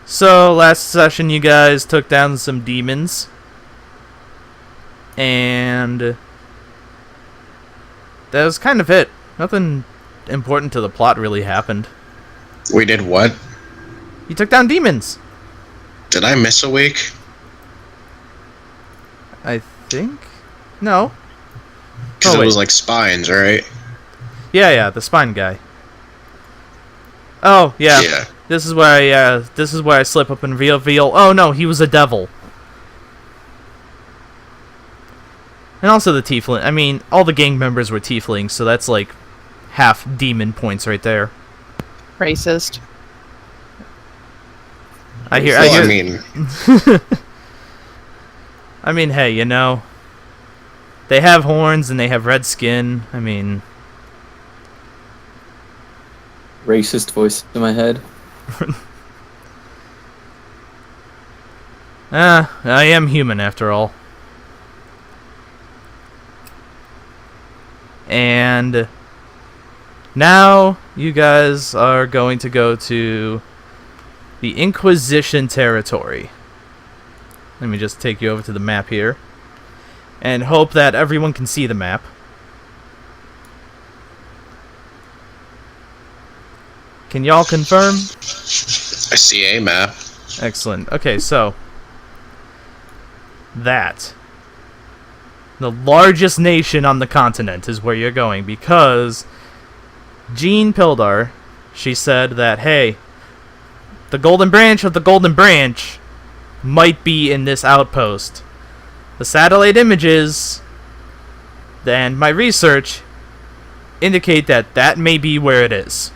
So, last session you guys took down some demons. And that was kind of it. Nothing important to the plot really happened. We did what? You took down demons. Did I miss a week? I think? No. Because it was like spines, right? Yeah, the spine guy. Oh, yeah. This is where I slip up and reveal. Oh no, he was a devil. And also the tiefling. I mean, all the gang members were tieflings, so that's like half demon points right there. Racist. I hear. I mean, hey, you know, they have horns and they have red skin. I mean, racist voice in my head. I am human after all. And now you guys are going to go to the Inquisition Territory. Let me just take you over to the map here and hope that everyone can see the map. Can y'all confirm? I see a map. Excellent. Okay, so that the largest nation on the continent is where you're going, because Jean Pildar, she said that, hey, the Golden Branch of the Golden Branch might be in this outpost. The satellite images and my research indicate that that may be where it is.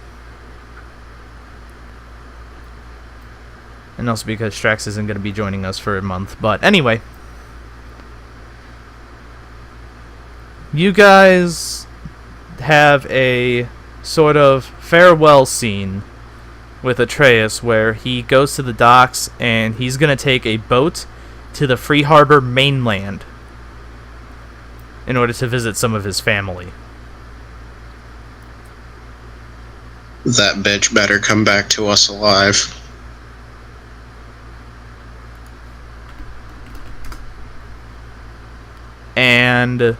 And also because Strax isn't going to be joining us for a month. But anyway, you guys have a sort of farewell scene with Atreus where he goes to the docks and he's going to take a boat to the Free Harbor mainland in order to visit some of his family. That bitch better come back to us alive. And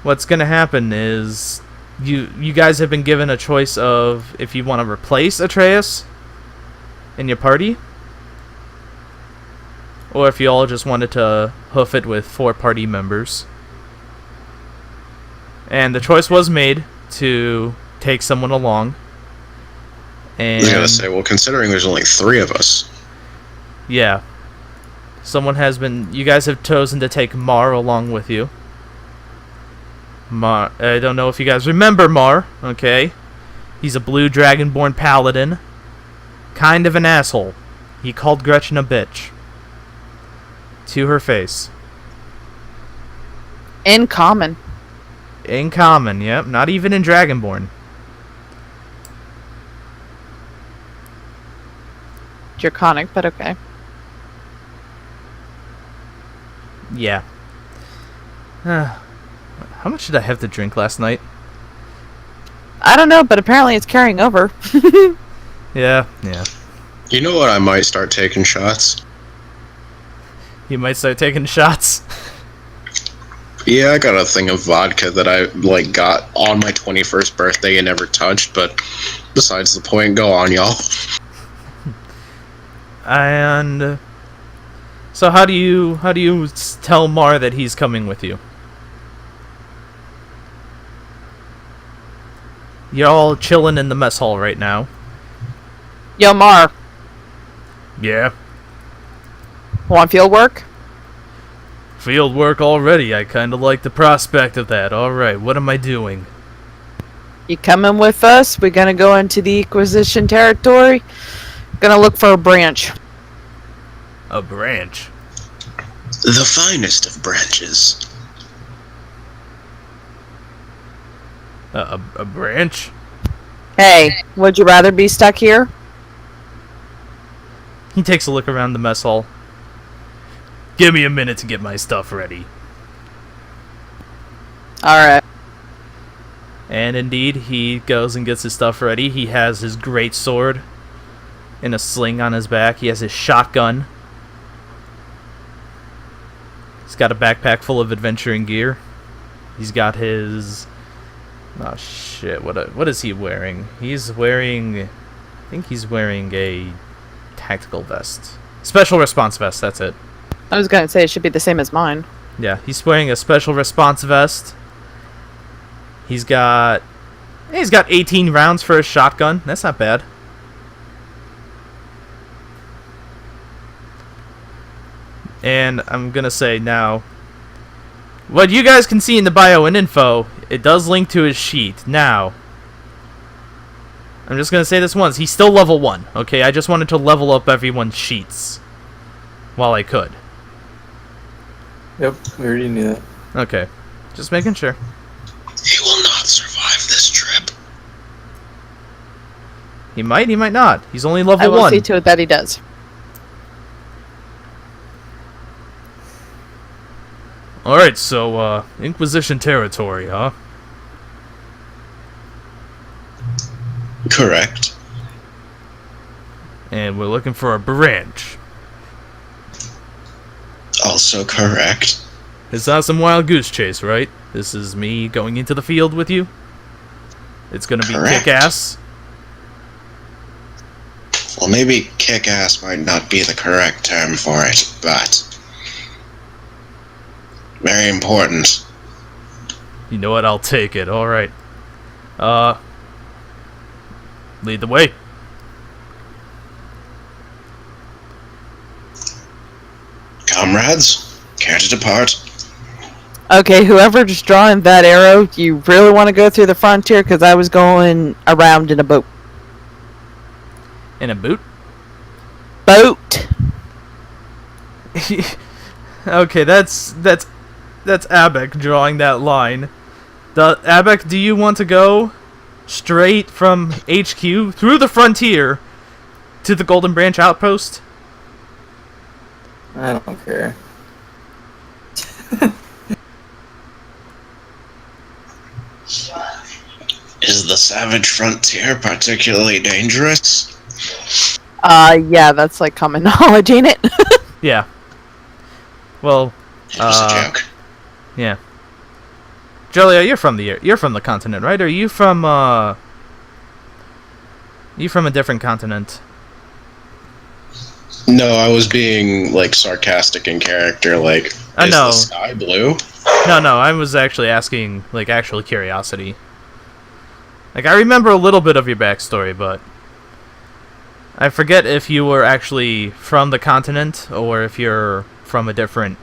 what's going to happen is you guys have been given a choice of if you want to replace Atreus in your party, or if you all just wanted to hoof it with 4 party members. And the choice was made to take someone along. And I was gonna say, well, considering there's only 3 of us. Yeah. You guys have chosen to take Mar along with you. Mar, I don't know if you guys remember Mar, okay? He's a blue dragonborn paladin. Kind of an asshole. He called Gretchen a bitch. To her face. In common. In common, yep. Not even in Dragonborn. Draconic, but okay. Yeah. How much did I have to drink last night? I don't know, but apparently it's carrying over. Yeah. You know what? I might start taking shots. You might start taking shots. Yeah, I got a thing of vodka that I got on my 21st birthday and never touched, but besides the point, go on, y'all. And so how do you tell Mar that he's coming with you? You're all chilling in the mess hall right now. Yo, Mar. Yeah. Want field work? Field work already. I kind of like the prospect of that. Alright, what am I doing? You coming with us? We're gonna go into the Inquisition Territory. Gonna look for a branch. A branch? The finest of branches. A branch? Hey, would you rather be stuck here? He takes a look around the mess hall. Give me a minute to get my stuff ready. Alright. And indeed, he goes and gets his stuff ready. He has his great sword in a sling on his back. He has his shotgun. He's got a backpack full of adventuring gear. He's got his... Oh shit, what is he wearing? He's wearing... I think he's wearing a tactical vest. Special response vest, that's it. I was gonna say it should be the same as mine. Yeah, he's wearing a special response vest. He's got 18 rounds for his shotgun. That's not bad. And I'm gonna say now, what you guys can see in the bio and info, it does link to his sheet. Now, I'm just gonna say this once, he's still level 1, okay? I just wanted to level up everyone's sheets while I could. Yep, we already knew that. Okay, just making sure. He will not survive this trip. He might not. He's only level I will 1. see to it that he does. Alright, so, Inquisition Territory, huh? Correct. And we're looking for a branch. Also correct. It's not some wild goose chase, right? This is me going into the field with you. It's gonna be Correct. kick-ass. Well, maybe kick-ass might not be the correct term for it, but... very important. You know what? I'll take it. Alright. Lead the way. Comrades, care to depart? Okay, whoever's drawing that arrow, do you really want to go through the frontier? Because I was going around in a boat. In a boot? Boat! Okay, that's Abek drawing that line. Abek, do you want to go straight from HQ through the frontier to the Golden Branch outpost? I don't care. Is the savage frontier particularly dangerous? Yeah, that's like common knowledge, ain't it? Yeah. Well, It was a joke. yeah. Julia, you're from the continent, right? Or are you from a different continent? No, I was being, like, sarcastic in character, like, I is know. the sky blue? No, I was actually asking, like, actual curiosity. Like, I remember a little bit of your backstory, but I forget if you were actually from the continent or if you're from a different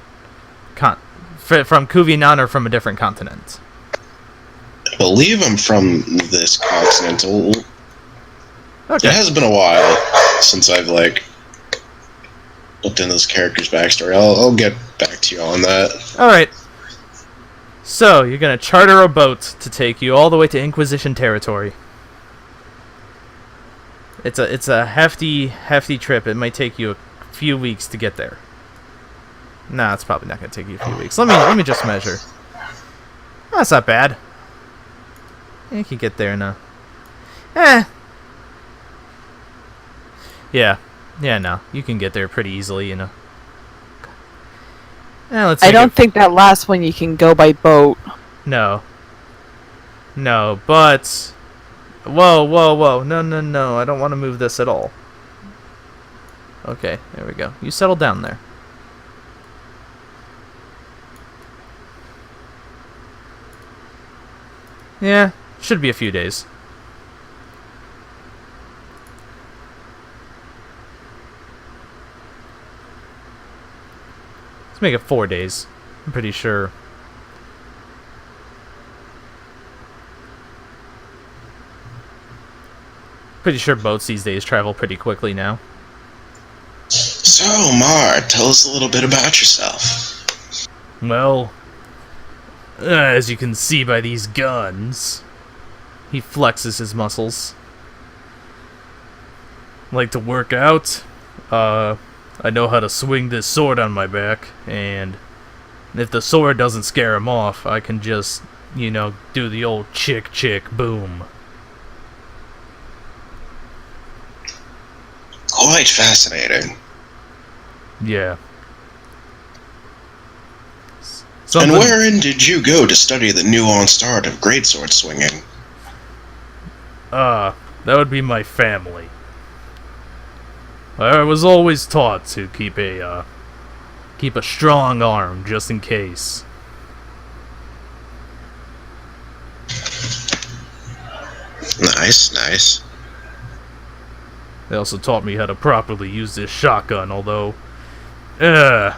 from Kuvinan or from a different continent. I believe I'm from this continent. It Okay. has been a while since I've, like, looked into this character's backstory. I'll get back to you on that. Alright. So, you're gonna charter a boat to take you all the way to Inquisition Territory. It's a hefty trip. It might take you a few weeks to get there. Nah, it's probably not gonna take you a few weeks. Let me just measure. That's not bad. You can get there in a... Yeah, no. You can get there pretty easily, you know. Let's I take don't it- think that last one you can go by boat. No, but... Whoa. No. I don't want to move this at all. Okay, there we go. You settle down there. Yeah, should be a few days. Let's make it 4 days. I'm pretty sure. Pretty sure boats these days travel pretty quickly now. So, Mar, tell us a little bit about yourself. Well, as you can see by these guns, he flexes his muscles. Like to work out. I know how to swing this sword on my back, and if the sword doesn't scare him off, I can just, you know, do the old chick, boom. quite fascinating. Yeah. And wherein did you go to study the nuanced art of greatsword swinging? That would be my family. I was always taught to keep a strong arm just in case. Nice, nice. They also taught me how to properly use this shotgun, although, the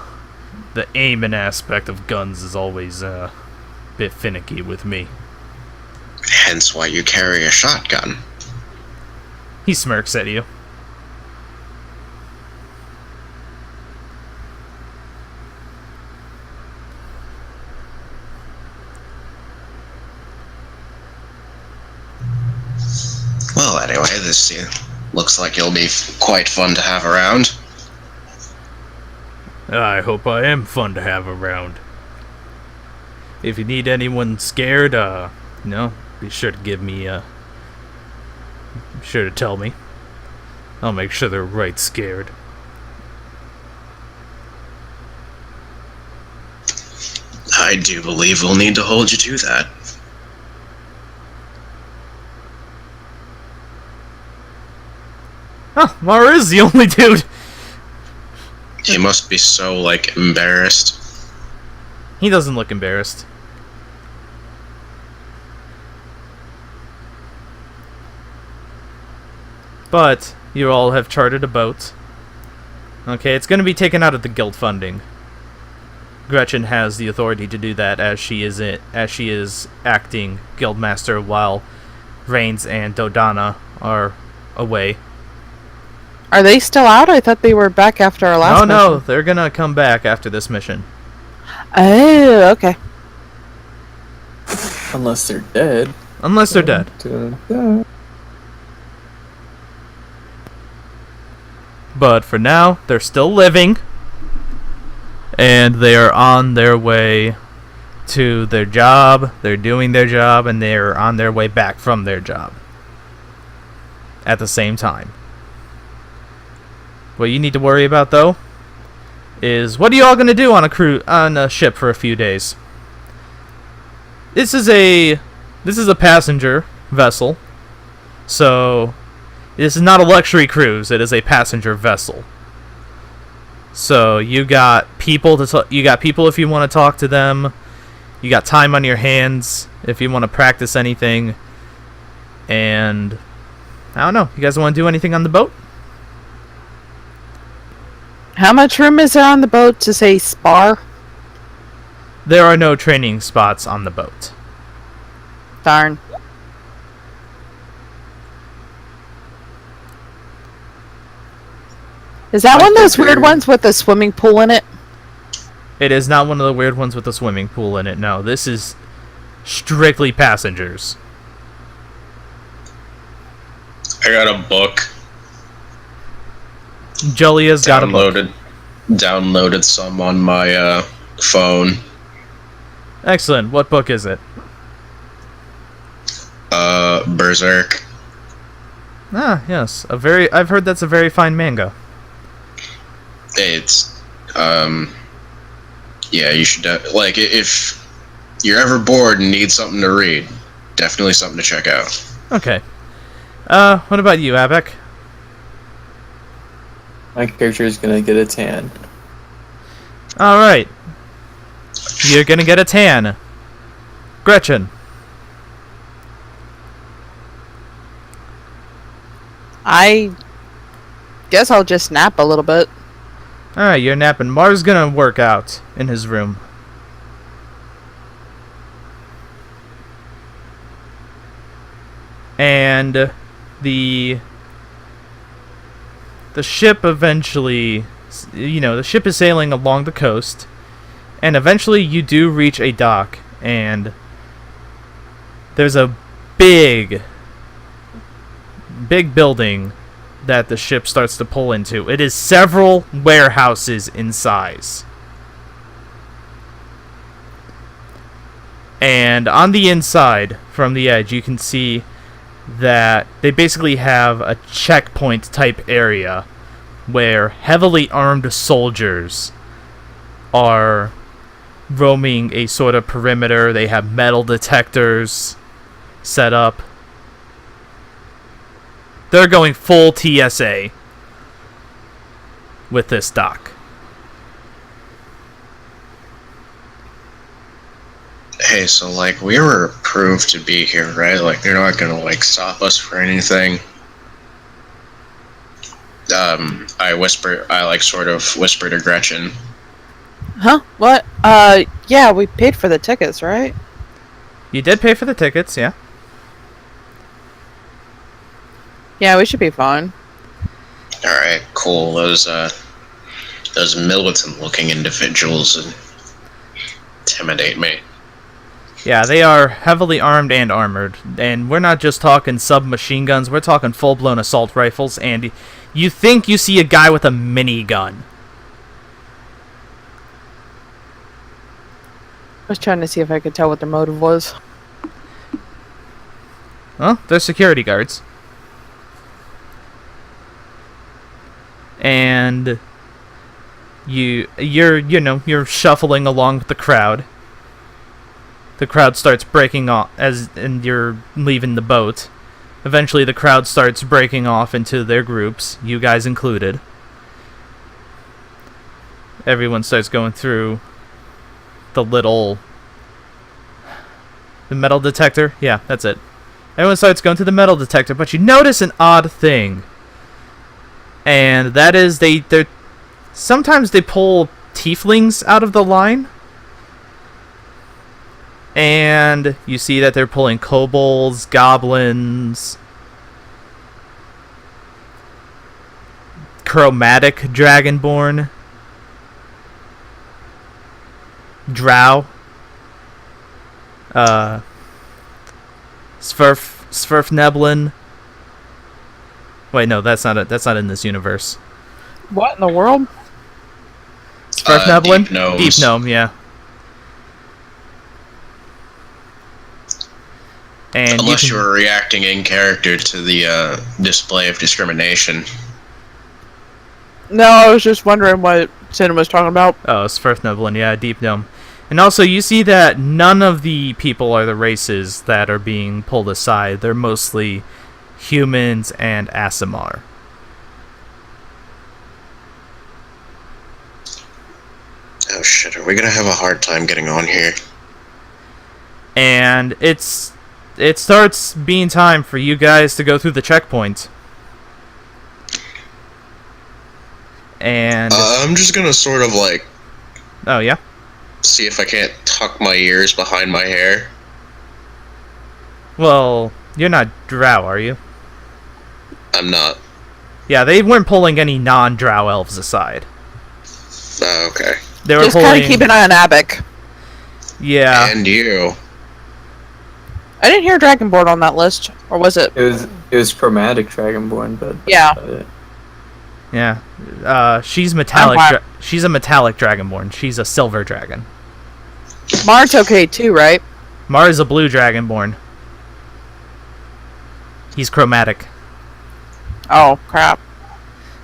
aiming aspect of guns is always a bit finicky with me. Hence why you carry a shotgun. He smirks at you. Well, anyway, this looks like it'll be quite fun to have around. I hope I am fun to have around. If you need anyone scared, be sure to give me, be sure to tell me. I'll make sure they're right scared. I do believe we'll need to hold you to that. Huh, Mara is the only dude. He must be so, embarrassed. He doesn't look embarrassed. But you all have chartered a boat. Okay, it's going to be taken out of the guild funding. Gretchen has the authority to do that as she is acting guildmaster while Reigns and Dodana are away. Are they still out? I thought they were back after our last mission. No, they're going to come back after this mission. Oh, okay. Unless they're dead. Unless they're dead. But for now, they're still living. And they are on their way to their job. They're doing their job, and they're on their way back from their job. At the same time. What you need to worry about, though, is what are you all going to do on a ship for a few days? This is a passenger vessel. So this is not a luxury cruise, it is a passenger vessel. So you got people if you want to talk to them. You got time on your hands if you want to practice anything. And I don't know, you guys want to do anything on the boat? How much room is there on the boat to say spar? There are no training spots on the boat. Darn. Is that one of those weird ones with a swimming pool in it? It is not one of the weird ones with a swimming pool in it, no. This is strictly passengers. I got a book. Julia's got a book. Downloaded some on my phone. Excellent. What book is it? Berserk. Ah, yes. I've heard that's a very fine manga. It's, yeah, you should, if you're ever bored and need something to read, definitely something to check out. Okay. What about you, Abek? My character is gonna get a tan. Alright. You're gonna get a tan. Gretchen. I guess I'll just nap a little bit. Alright, you're napping. Mar's gonna work out in his room. And the ship eventually, the ship is sailing along the coast, and eventually you do reach a dock, and there's a big building that the ship starts to pull into. It is several warehouses in size. And on the inside, from the edge, you can see that they basically have a checkpoint type area where heavily armed soldiers are roaming a sort of perimeter. They have metal detectors set up. They're going full TSA with this dock. Hey, so, like, we were approved to be here, right? Like, they're not gonna, like, stop us for anything. I sort of whisper to Gretchen. Huh? What? Yeah, we paid for the tickets, right? You did pay for the tickets, yeah? Yeah, we should be fine. Alright, cool. Those militant-looking individuals intimidate me. Yeah, they are heavily armed and armored. And we're not just talking submachine guns, we're talking full-blown assault rifles, and you think you see a guy with a minigun. I was trying to see if I could tell what their motive was. Well, they're security guards. And you're shuffling along with the crowd. The crowd starts breaking off and you're leaving the boat. Eventually the crowd starts breaking off into their groups, you guys included. Everyone starts going through the metal detector. Yeah, that's it. Everyone starts going through the metal detector, but you notice an odd thing. And that is they're sometimes they pull tieflings out of the line. And you see that they're pulling kobolds, goblins, chromatic dragonborn, drow, Sverfneblin. Wait, no, that's not it. That's not in this universe. What in the world? Sverfneblin? Deep Gnomes. Deep Gnome, yeah. And Unless you were reacting in character to the display of discrimination. No, I was just wondering what Cinnamon was talking about. Oh, Sverfneblin, yeah, Deep Gnome. And also, you see that none of the people are the races that are being pulled aside. They're mostly humans and Aasimar. Oh shit, are we gonna have a hard time getting on here? And it starts being time for you guys to go through the checkpoint. And I'm just gonna sort of like oh yeah, see if I can't tuck my ears behind my hair. well, you're not drow, are you? I'm not. Yeah, they weren't pulling any non-drow elves aside. Oh, okay. They were Just pulling. kind of keep an eye on Abic. Yeah. And you. I didn't hear Dragonborn on that list, or was it? It was chromatic dragonborn, but Yeah. Yeah. She's metallic. Vampire. She's a metallic dragonborn. She's a silver dragon. Mart's okay too, right? Mara's a blue dragonborn. He's chromatic. Oh crap!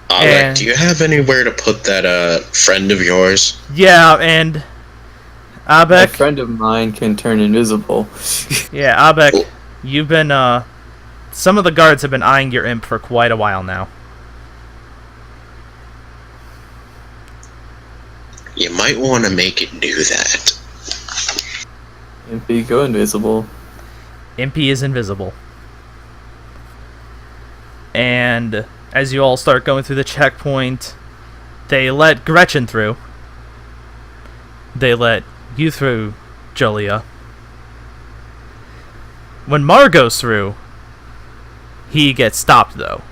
And- Do you have anywhere to put that friend of yours? Yeah, and A Abek. friend of mine can turn invisible. Yeah, Abek. You've been some of the guards have been eyeing your imp for quite a while now. You might want to make it do that. If you go invisible, Impy is invisible. And as you all start going through the checkpoint, they let Gretchen through. They let you through, Julia. When Mar goes through, he gets stopped though.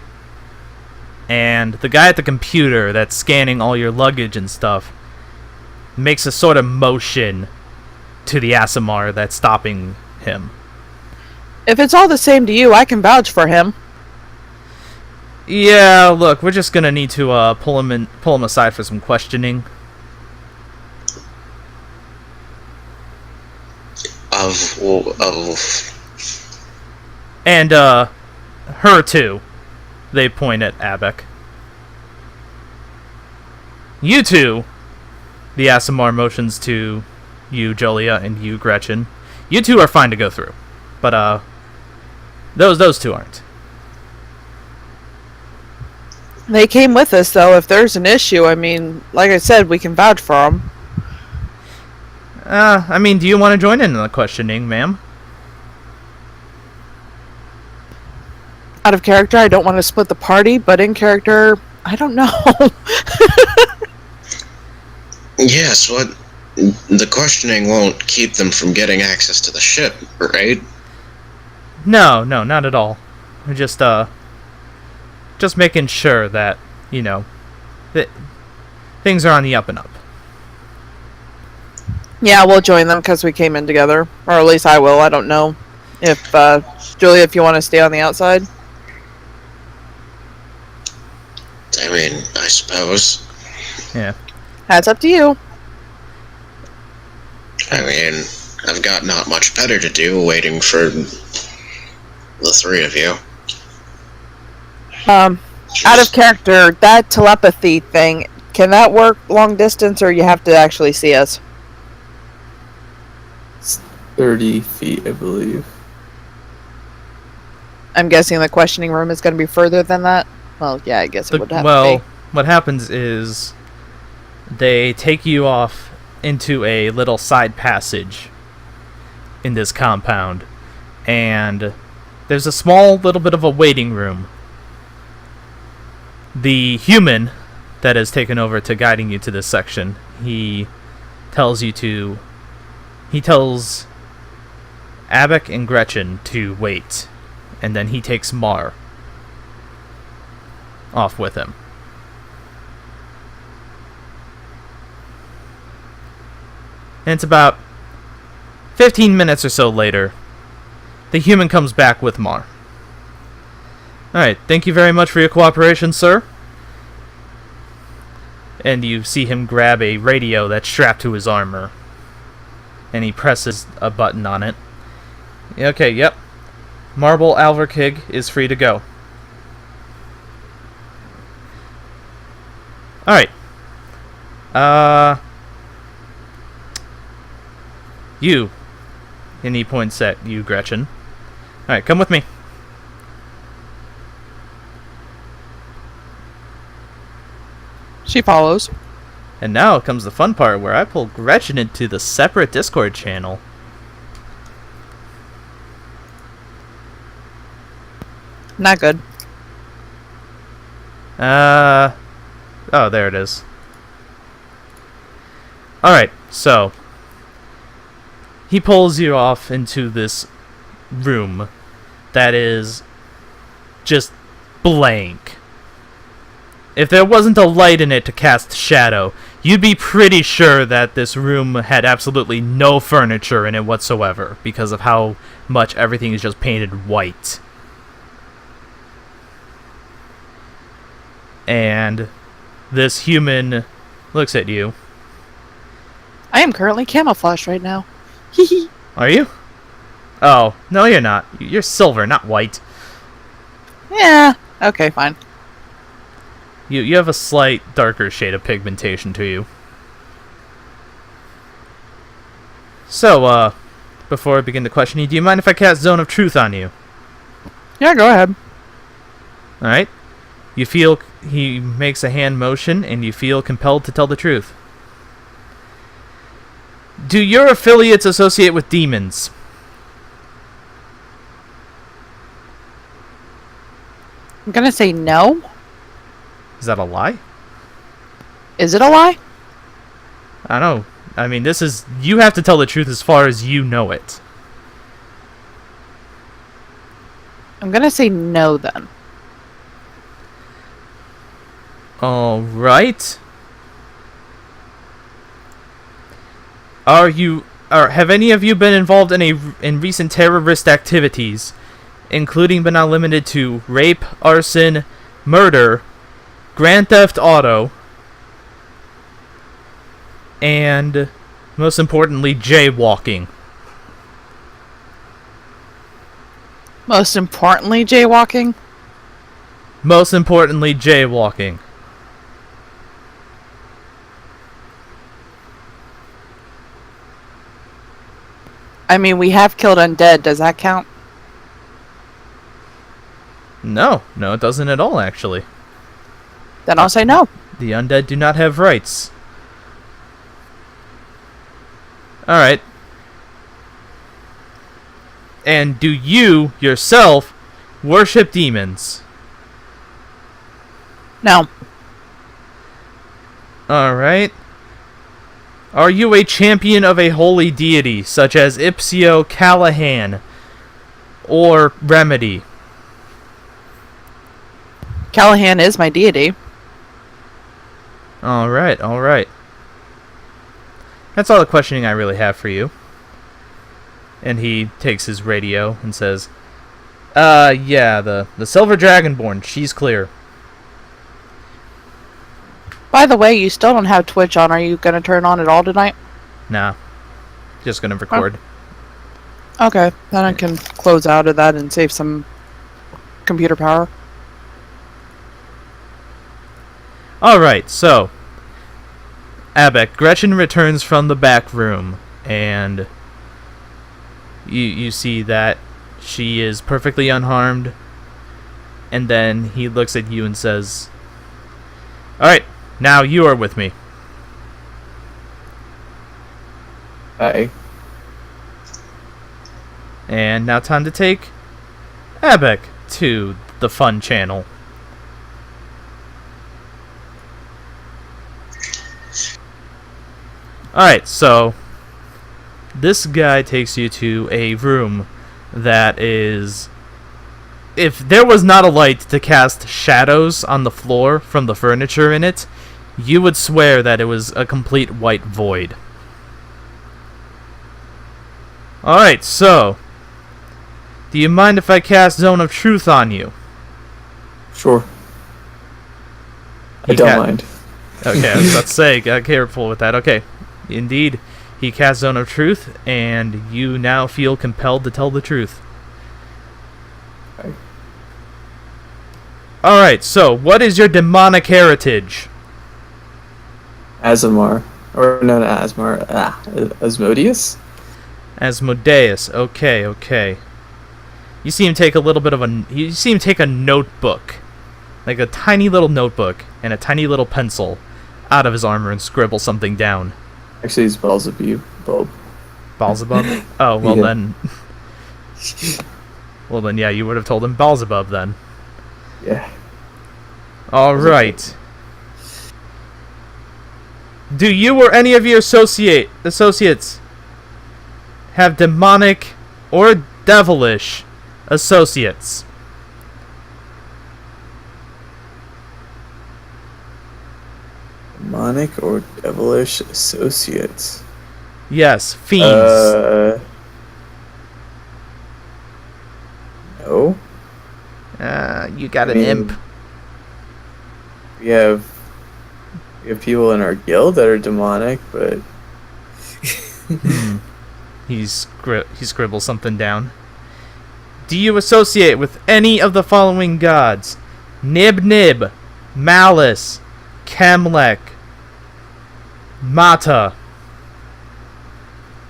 And the guy at the computer that's scanning all your luggage and stuff makes a sort of motion to the Aasimar that's stopping him. If it's all the same to you, I can vouch for him. Yeah, look, we're just gonna need to pull him aside for some questioning. And her too. They point at Abek. You two, the Asimar motions to you, Jolia, and you, Gretchen. You two are fine to go through. But, those two aren't. They came with us, though. If there's an issue, I mean, like I said, we can vouch for them. I mean, do you want to join in on the questioning, ma'am? Out of character, I don't want to split the party, but in character, I don't know. Yes, what? The questioning won't keep them from getting access to the ship, right? No, not at all. We're just making sure that, that things are on the up and up. Yeah, we'll join them because we came in together. Or at least I will. I don't know. If, Julia, if you want to stay on the outside. I mean, I suppose. Yeah. That's up to you. I mean, I've got not much better to do waiting for the three of you. Out of character, that telepathy thing, can that work long distance or you have to actually see us? 30 feet, I believe. I'm guessing the questioning room is going to be further than that? Well, yeah, I guess it would have to be. What happens is they take you off into a little side passage in this compound, and there's a small little bit of a waiting room. The human that has taken over to guiding you to this section, he tells Abek and Gretchen to wait, and then he takes Mar off with him. And it's about 15 minutes or so later, the human comes back with Mar. Alright, thank you very much for your cooperation, sir. And you see him grab a radio that's strapped to his armor. And he presses a button on it. Okay, yep. Marble Alverkig is free to go. Alright. You. And he points at you, Gretchen. Alright, come with me. She follows. And now comes the fun part where I pull Gretchen into the separate Discord channel. Not good. Oh, there it is. Alright, so he pulls you off into this room that is just blank. If there wasn't a light in it to cast shadow, you'd be pretty sure that this room had absolutely no furniture in it whatsoever because of how much everything is just painted white. And this human looks at you. I am currently camouflaged right now. Hee. Are you? Oh, no you're not. You're silver, not white. Yeah. Okay, fine. You have a slight darker shade of pigmentation to you. So, before I begin the questioning, do you mind if I cast Zone of Truth on you? Yeah, go ahead. Alright. You feel he makes a hand motion, and you feel compelled to tell the truth. Do your affiliates associate with demons? I'm gonna say no. Is that a lie? Is it a lie? I don't know. I mean, this is... You have to tell the truth as far as you know it. I'm gonna say no then. Alright. Have any of you been involved in recent terrorist activities, including but not limited to rape, arson, murder, Grand Theft Auto, and most importantly, jaywalking? Most importantly, jaywalking? Most importantly, jaywalking. I mean, we have killed undead. Does that count? No, it doesn't at all, actually. Then I'll say no. The undead do not have rights. Alright. And do you, yourself, worship demons? No. Alright. Are you a champion of a holy deity, such as Ipsio, Callahan, or Remedy? Callahan is my deity. Alright. That's all the questioning I really have for you. And he takes his radio and says, yeah, the Silver Dragonborn, she's clear. By the way, you still don't have Twitch on. Are you going to turn on at all tonight? Nah. Just gonna record. Okay, then I can close out of that and save some computer power. Alright, so Abek, Gretchen returns from the back room, and you see that she is perfectly unharmed, and then he looks at you and says, alright, now you are with me. Hi. And now time to take Abek to the fun channel. Alright, so this guy takes you to a room that is... If there was not a light to cast shadows on the floor from the furniture in it, you would swear that it was a complete white void. Alright, so... Do you mind if I cast Zone of Truth on you? Sure. I He don't ca- mind. Okay, I was about to say, got careful with that. Okay, indeed, he casts Zone of Truth, and you now feel compelled to tell the truth. Okay. Alright, so, what is your demonic heritage? Azamar. Or no, not Asmar. Asmodeus? Asmodeus, okay. You see him take a notebook, like a tiny little notebook, and a tiny little pencil out of his armor and scribble something down. Actually, it's Beelzebub. Beelzebub? Oh, well Yeah. then... Well then, yeah, you would have told him Beelzebub then. Yeah. Alright. Do you or any of your associates have demonic or devilish associates? Demonic or devilish associates? Yes, fiends. No. You got an I mean, imp. We have people in our guild that are demonic, but He scribbles something down. Do you associate with any of the following gods? Nib, Malice, Kemlek, Mata,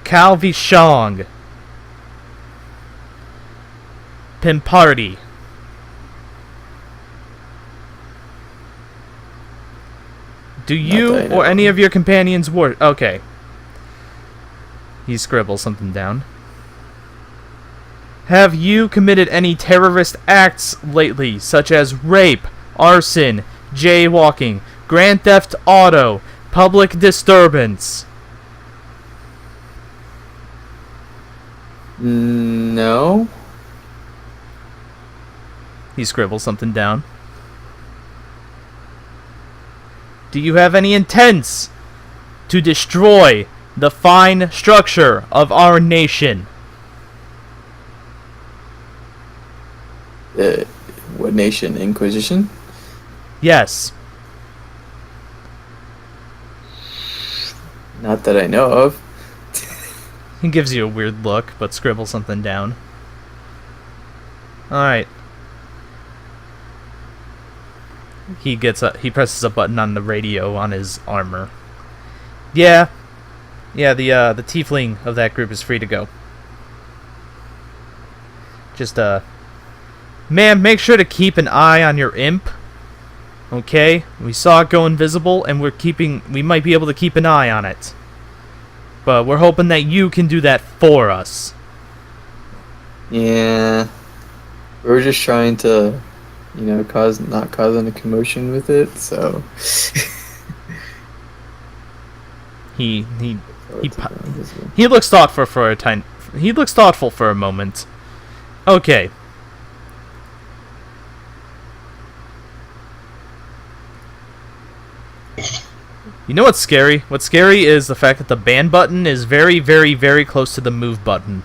Kalvishong, Pimparty. Do you that I know or any of. of your companions worship? Okay. He scribbles something down. Have you committed any terrorist acts lately, such as rape, arson, jaywalking, grand theft auto, public disturbance? no. He scribbles something down. Do you have any intents to destroy the fine structure of our nation? What nation? Inquisition? Yes. Not that I know of. He gives you a weird look, but scribbles something down. Alright. He presses a button on the radio on his armor. Yeah, the tiefling of that group is free to go. Just, ma'am, make sure to keep an eye on your imp. Okay? We saw it go invisible, and we might be able to keep an eye on it. But we're hoping that you can do that for us. Yeah. We were just trying to, not cause any commotion with it, so. He looks thoughtful for a time. He looks thoughtful for a moment. Okay. You know what's scary? What's scary is the fact that the ban button is very, very, very close to the move button.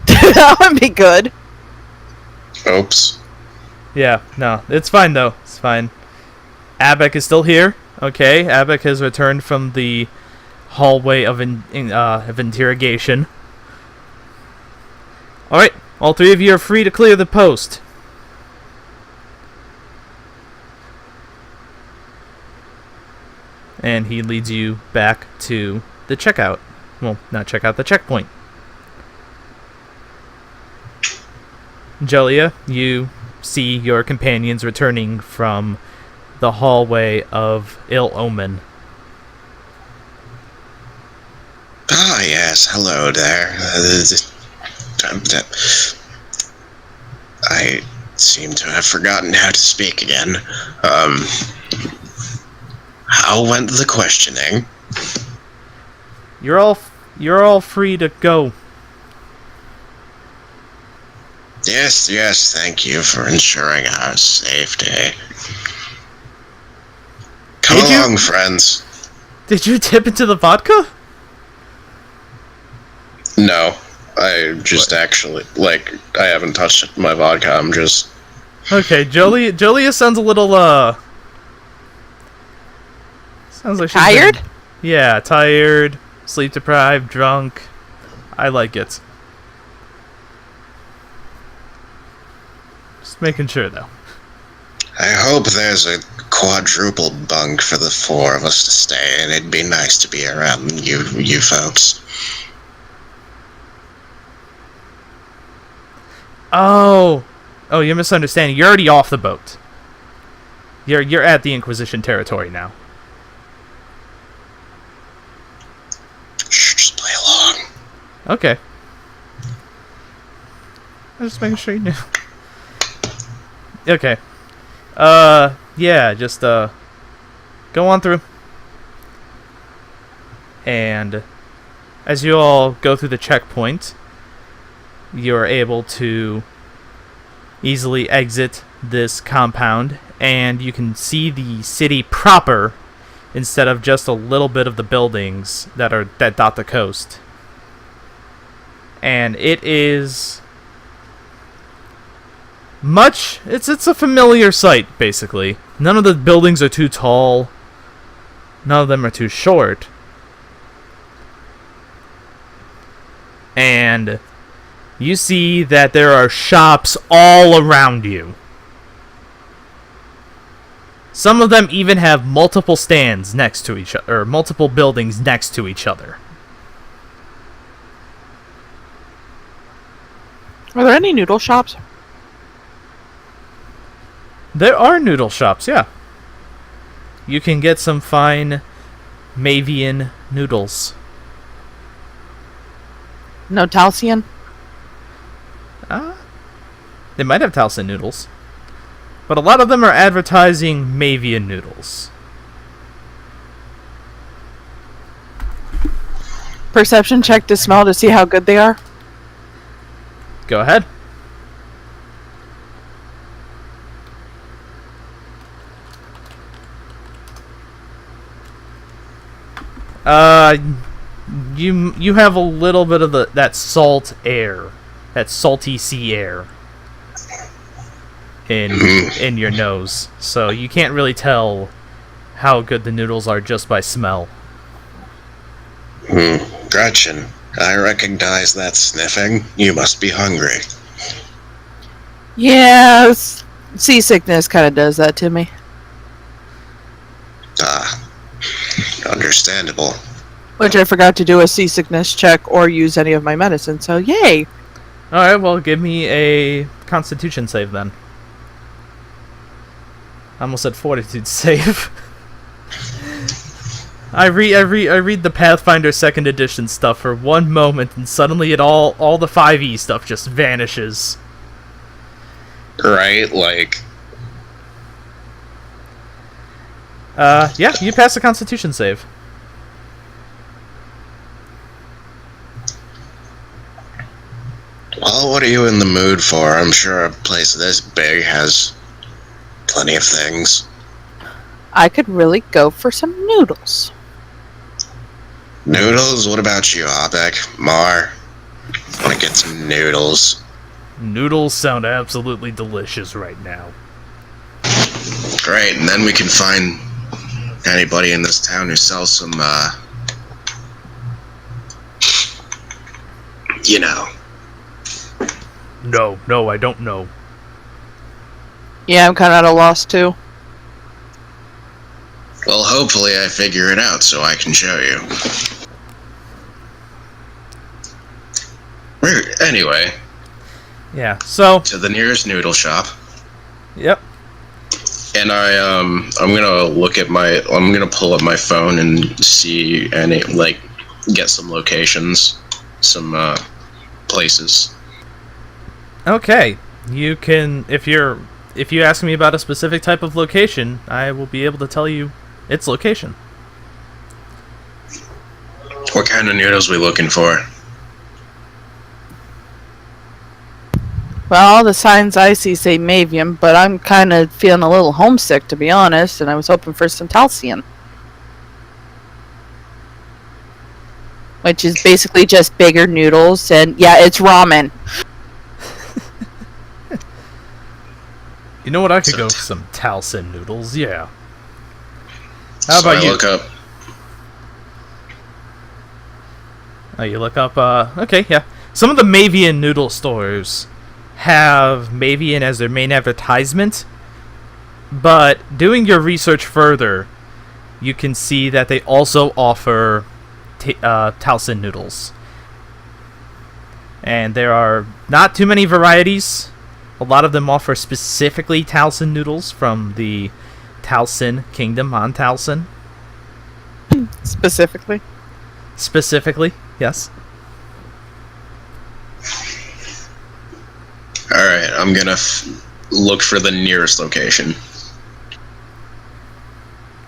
That would be good. Oops. Yeah, no, it's fine though. It's fine. Abek is still here. Okay, Abek has returned from the hallway of interrogation. All right, all three of you are free to clear the post. And he leads you back to the checkout. Well, not checkout, the checkpoint. Jelia, you see your companions returning from the hallway of Ill Omen. Ah, yes. Hello there. I seem to have forgotten how to speak again. How went the questioning? You're all free to go. Yes, thank you for ensuring our safety. Come along, friends. Did you dip into the vodka? No, I just actually, I haven't touched my vodka, I'm just... Okay, Jolia sounds a little, sounds like she's Tired? Yeah, tired, sleep deprived, drunk. I like it. Just making sure, though. I hope there's a quadruple bunk for the four of us to stay in. It'd be nice to be around you folks. Oh, you're misunderstanding. You're already off the boat. You're at the Inquisition Territory now. Shh, just play along. Okay. I'm just making sure you knew. Okay. Yeah, just, go on through. And as you all go through the checkpoint, you're able to easily exit this compound, and you can see the city proper instead of just a little bit of the buildings that dot the coast. And it is it's a familiar sight, basically. None of the buildings are too tall. None of them are too short. And you see that there are shops all around you. Some of them even have multiple stands next to each other, or multiple buildings next to each other. Are there any noodle shops? There are noodle shops, yeah. You can get some fine Mavian noodles. No Talcian? They might have Talcin noodles. But a lot of them are advertising Mavian noodles. Perception check to smell to see how good they are? Go ahead. You have a little bit of that salt air, that salty sea air in your nose, so you can't really tell how good the noodles are just by smell. Gretchen, I recognize that sniffing. You must be hungry. Yeah, seasickness kind of does that to me. Understandable. Which I forgot to do a seasickness check or use any of my medicine, so yay! Alright, well, give me a Constitution save then. I almost said Fortitude save. I read the Pathfinder 2nd edition stuff for one moment, and suddenly all the 5e stuff just vanishes. Right? Like, Yeah, you pass the Constitution save. well, what are you in the mood for? I'm sure a place this big has plenty of things. I could really go for some noodles. Noodles? What about you, Abek? Mar? I want to get some noodles. Noodles sound absolutely delicious right now. Great, and then we can find anybody in this town who sells some, you know. No, I don't know. Yeah, I'm kind of at a loss too. Well, hopefully I figure it out so I can show you. Anyway, Yeah, so, to the nearest noodle shop. yep. And I'm gonna pull up my phone and see any, like, get some locations, some, places. Okay, you can, if you ask me about a specific type of location, I will be able to tell you its location. What kind of noodles we looking for? Well, all the signs I see say Mavium, but I'm kind of feeling a little homesick, to be honest, and I was hoping for some Talcian. Which is basically just bigger noodles, and yeah, it's ramen. You know what? I could So go for some Talcin noodles, yeah. How So about I you? look up. Oh, you look up, okay, yeah. Some of the Mavian noodle stores have Mavian as their main advertisement, but doing your research further, you can see that they also offer Talcin noodles. And there are not too many varieties. A lot of them offer specifically Talcin noodles from the Talcin Kingdom on Talcin. Specifically. Specifically, yes. Alright, I'm gonna look for the nearest location.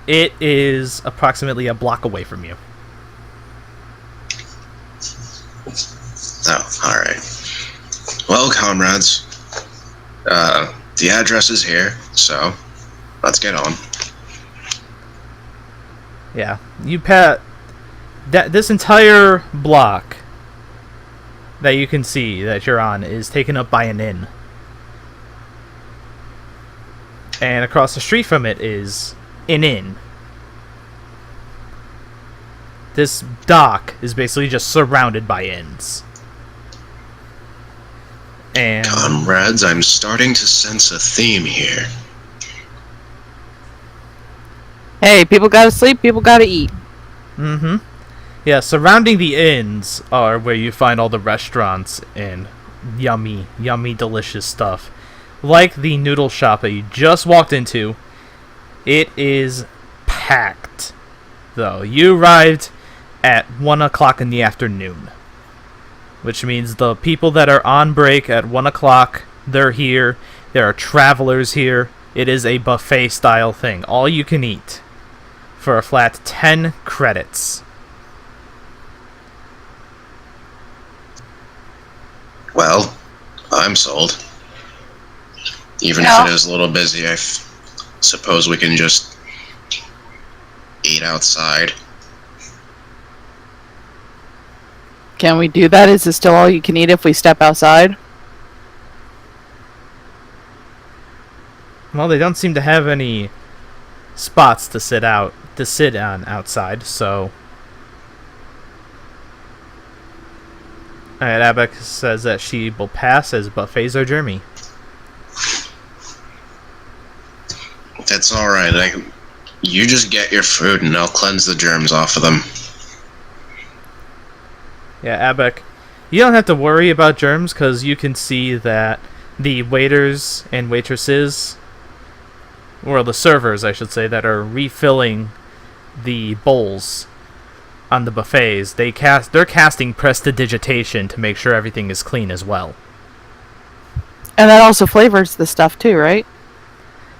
It is approximately a block away from you. Oh, alright. Well, comrades, the address is here, so let's get on. Yeah, you that this entire block that you can see that you're on is taken up by an inn. And across the street from it is an inn. This dock is basically just surrounded by inns. And Comrades, I'm starting to sense a theme here. Hey, people gotta sleep, people gotta eat. mm-hmm. Yeah, surrounding the inns are where you find all the restaurants and yummy, delicious stuff. Like the noodle shop that you just walked into, it is packed. Though you arrived at 1 o'clock in the afternoon, which means the people that are on break at 1 o'clock, they're here. There are travelers here. It is a buffet style thing. All you can eat for a flat 10 credits. Well, I'm sold. Even Yeah. if it is a little busy, I suppose we can just eat outside. Can we do that? Is it still all you can eat if we step outside? Well, they don't seem to have any spots to sit on outside, so. Alright, Abek says that she will pass as buffets are germy. That's alright. You just get your food and I'll cleanse the germs off of them. Yeah, Abek, You don't have to worry about germs because you can see that the waiters and waitresses, or the servers, I should say, that are refilling the bowls on the buffets, they're casting prestidigitation to make sure everything is clean as well. And that also flavors the stuff too, right?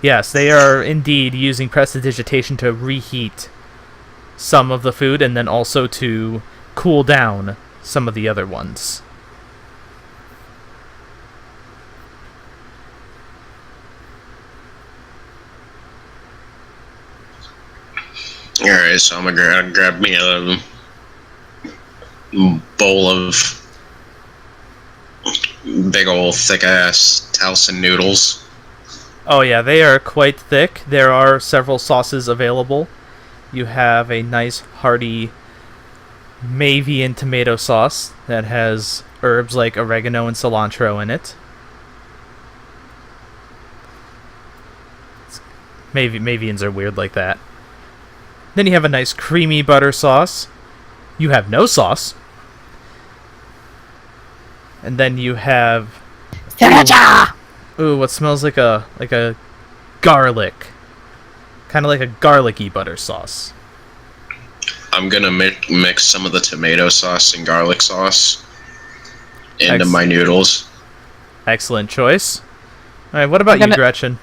Yes, they are indeed using prestidigitation to reheat some of the food and then also to cool down some of the other ones. Alright, so I'm gonna grab me a bowl of big ol' thick ass Towson noodles. Oh yeah, they are quite thick. There are several sauces available. You have a nice hearty Mavian tomato sauce that has herbs like oregano and cilantro in it. Mavians are weird like that. Then you have a nice creamy butter sauce. You have no sauce. And then you have what smells like a garlic. Kind of like a garlicky butter sauce. I'm gonna mix some of the tomato sauce and garlic sauce into my noodles. Excellent choice. Alright, what about you, Gretchen?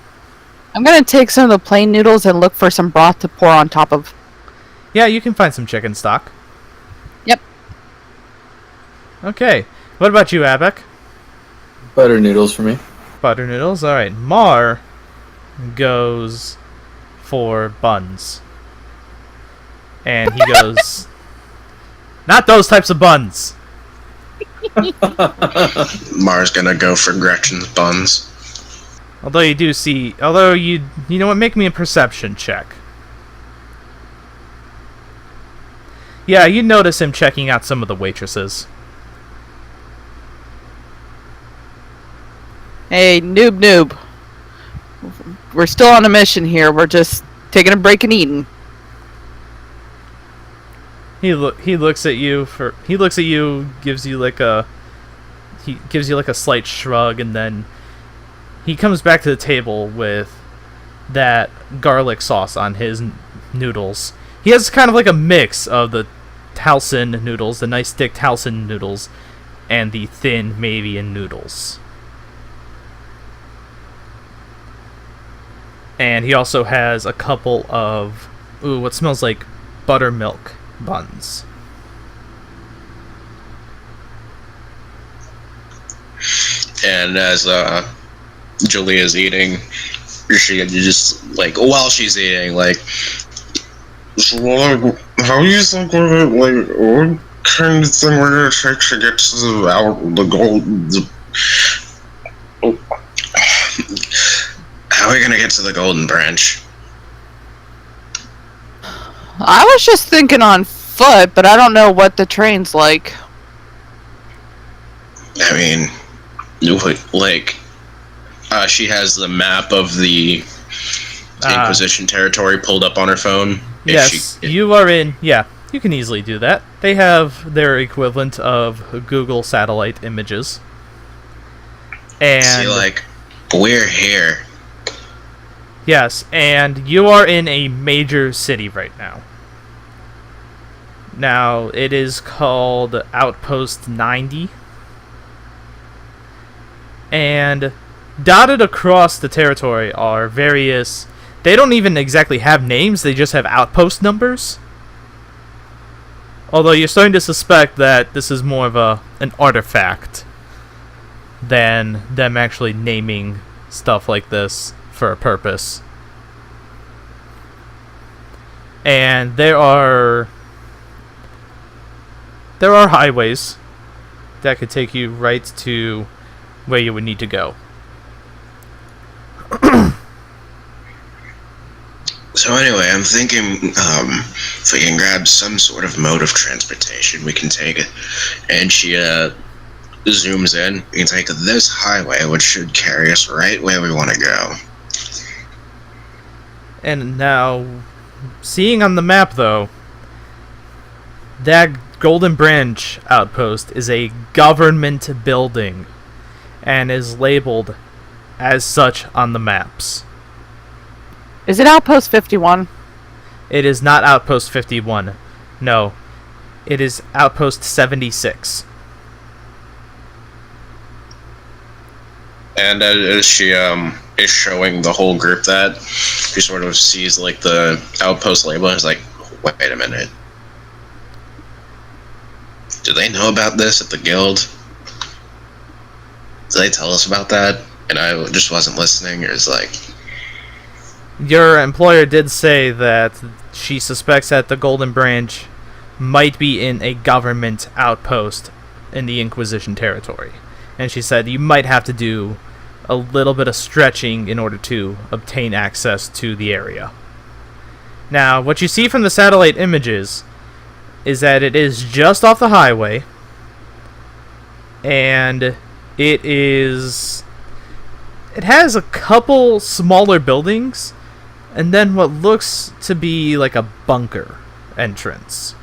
I'm gonna take some of the plain noodles and look for some broth to pour on top of. Yeah, you can find some chicken stock. Yep. Okay. What about you, Abek? Butter noodles for me. Butter noodles. Alright. Mar goes for buns. And he goes, not those types of buns. Mar's gonna go for Gretchen's buns. Although you know what, make me a perception check. Yeah, you notice him checking out some of the waitresses. Hey, noob. We're still on a mission here. We're just taking a break and eating. He looks at you, gives you like a slight shrug, and then he comes back to the table with that garlic sauce on his noodles. He has kind of like a mix of the Towson noodles, the nice thick Towson noodles, and the thin Mavian noodles. And he also has a couple of what smells like buttermilk buns. And as Julia's eating, she just like while she's eating, like, so, like, how do you think we're gonna, like, what kind of thing we're gonna take to get to the goal? How are we gonna get to the Golden Branch? I was just thinking on foot, but I don't know what the train's like. I mean, like, she has the map of the Inquisition Territory pulled up on her phone. Yes, you are in. Yeah, you can easily do that. They have their equivalent of Google satellite images. And see, like, we're here. Yes, and you are in a major city right now. Now, it is called Outpost 90. And dotted across the territory are various... They don't even exactly have names, they just have outpost numbers. Although you're starting to suspect that this is more of an artifact than them actually naming stuff like this for a purpose. And there are highways that could take you right to where you would need to go. So anyway, I'm thinking if we can grab some sort of mode of transportation, we can take it. And she zooms in. We can take this highway, which should carry us right where we want to go. And now, seeing on the map, though, that Golden Branch outpost is a government building and is labeled as such on the maps. Is it Outpost 51? It is not Outpost 51. No. It is Outpost 76. And as she is showing the whole group that, she sort of sees like the outpost label and is like, wait a minute. Do they know about this at the guild? Did they tell us about that? And I just wasn't listening, or is like... Your employer did say that she suspects that the Golden Branch might be in a government outpost in the Inquisition Territory. And she said you might have to do a little bit of stretching in order to obtain access to the area. Now, what you see from the satellite images is that it is just off the highway, and it has a couple smaller buildings, and then what looks to be like a bunker entrance.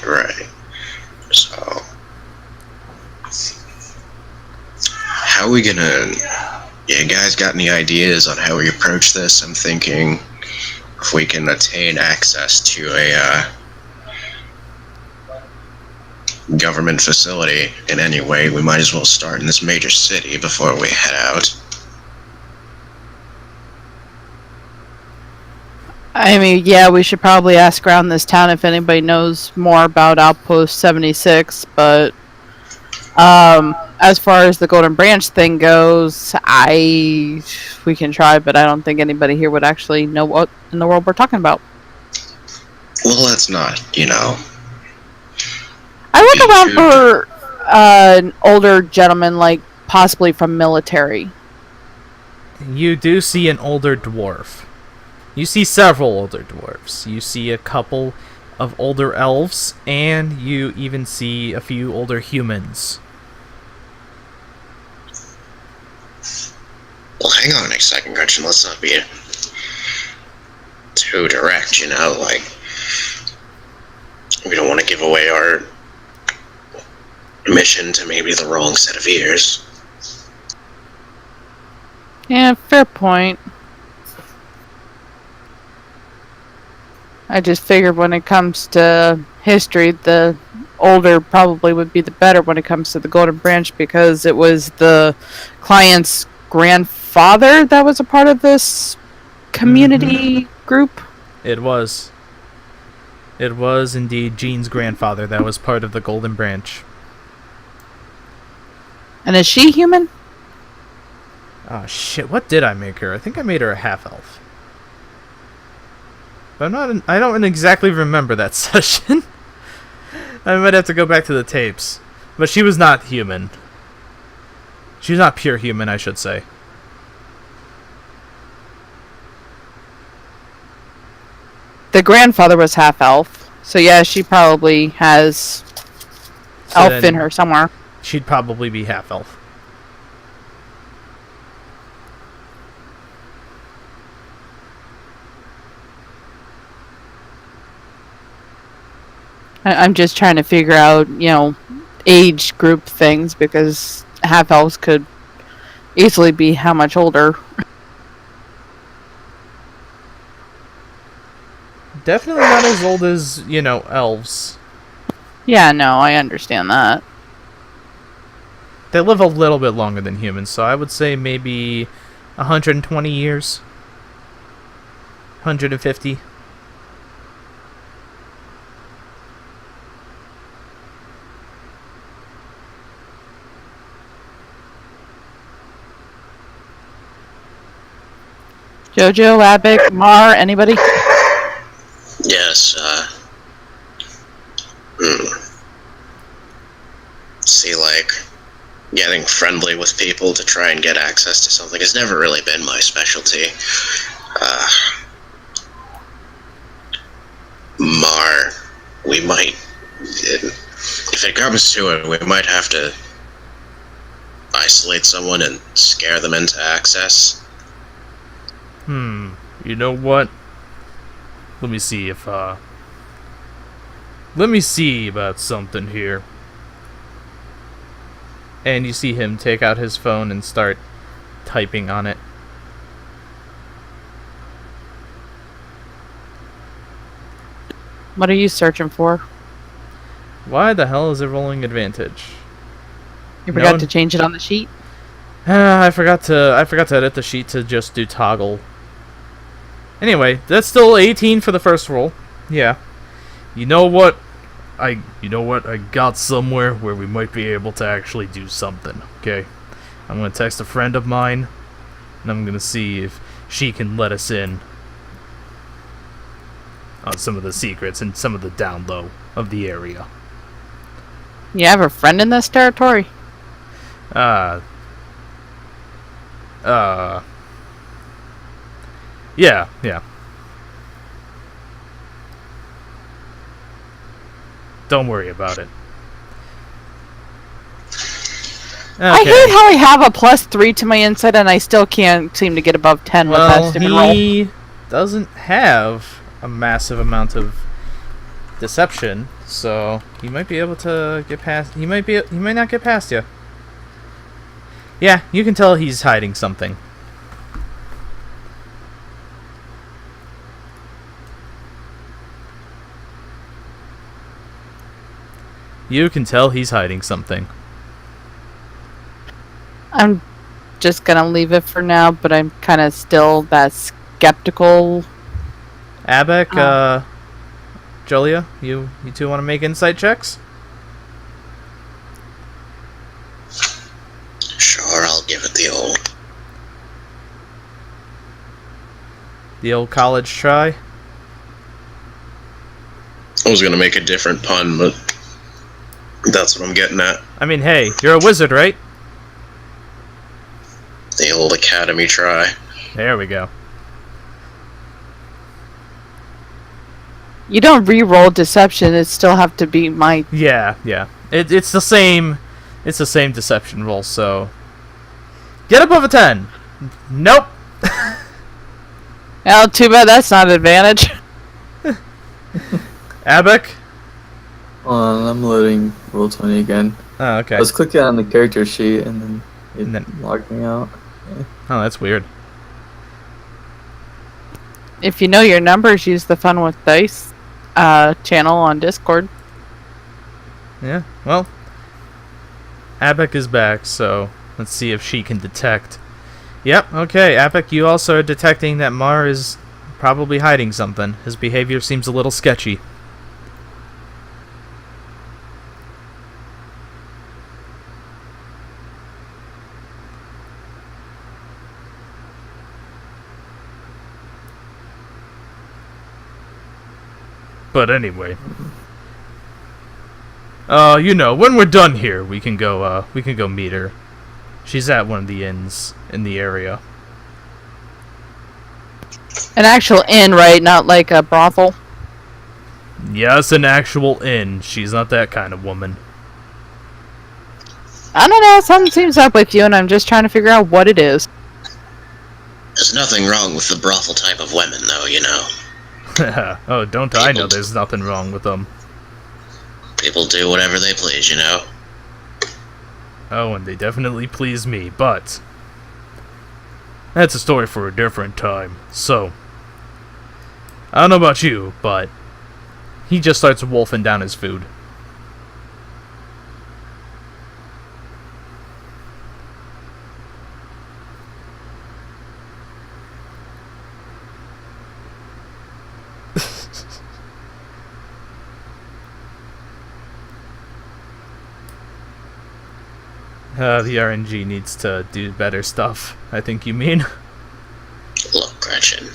Right. So, how are we gonna... You guys got any ideas on how we approach this? I'm thinking if we can attain access to a government facility in any way, we might as well start in this major city before we head out. I mean, yeah, we should probably ask around this town if anybody knows more about Outpost 76, but as far as the Golden Branch thing goes, we can try, but I don't think anybody here would actually know what in the world we're talking about. Well, let's not, I look around for an older gentleman, like possibly from military. You do see an older dwarf. You see several older dwarves. You see a couple of older elves, and you even see a few older humans. Well, hang on a second, Gretchen. Let's not be too direct, like, we don't want to give away our mission to maybe the wrong set of ears. Yeah, fair point. I just figured when it comes to history, the older probably would be the better when it comes to the Golden Branch, because it was the client's grandfather that was a part of this community group. It was. It was indeed Jean's grandfather that was part of the Golden Branch. And is she human? Oh shit, what did I make her? I think I made her a half-elf. But I don't exactly remember that session. I might have to go back to the tapes. But she was not human. She's not pure human, I should say. The grandfather was half-elf. So yeah, she probably has elf in her somewhere. She'd probably be half-elf. I'm just trying to figure out, age group things, because half-elves could easily be how much older. Definitely not as old as, elves. Yeah, no, I understand that. They live a little bit longer than humans, so I would say maybe 120 years. 150. Jojo, Abik, Mar, anybody? Yes, see, like, getting friendly with people to try and get access to something has never really been my specialty. Mar, we might, if it comes to it, we might have to isolate someone and scare them into access. You know what? Let me see if, let me see about something here. And you see him take out his phone and start typing on it. What are you searching for? Why the hell is it rolling advantage? You forgot to change it on the sheet? I forgot to edit the sheet to just do toggle. Anyway, that's still 18 for the first roll. Yeah. You know what? I got somewhere where we might be able to actually do something. Okay. I'm gonna text a friend of mine, and I'm gonna see if she can let us in on some of the secrets and some of the down low of the area. You have a friend in this territory? Yeah. Don't worry about it. Okay. I hate how I have a +3 to my insight and I still can't seem to get above 10 with that stupid roll. He doesn't have a massive amount of deception, so he might be able to get past. He might not get past you. Yeah, you can tell he's hiding something. You can tell he's hiding something. I'm just gonna leave it for now, but I'm kind of still that skeptical. Abek, Julia, you two want to make insight checks? Sure, I'll give it the old college try. I was gonna make a different pun, but that's what I'm getting at. I mean, hey, you're a wizard, right? The old academy try. There we go. You don't re-roll deception; it still have to be my. Yeah. It's the same. It's the same deception roll. So get above a 10. Nope. Oh, too bad that's not an advantage. Abek. Hold on, I'm loading Roll20 again. Oh, okay. I was clicking on the character sheet and then it And then- logged me out. Oh, that's weird. If you know your numbers, use the Fun with Dice channel on Discord. Yeah. Well, Abek is back, so let's see if she can detect. Yep. Okay, Abek, you also are detecting that Mar is probably hiding something. His behavior seems a little sketchy. But anyway, when we're done here, we can go meet her. She's at one of the inns in the area. An actual inn, right? Not like a brothel. Yes, an actual inn. She's not that kind of woman. I don't know. Something seems up with you, and I'm just trying to figure out what it is. There's nothing wrong with the brothel type of women, though, you know. Oh, don't I know there's nothing wrong with them. People do whatever they please, you know. Oh, and they definitely please me, but that's a story for a different time. So, I don't know about you, but he just starts wolfing down his food. The RNG needs to do better stuff, I think you mean. Look, Gretchen.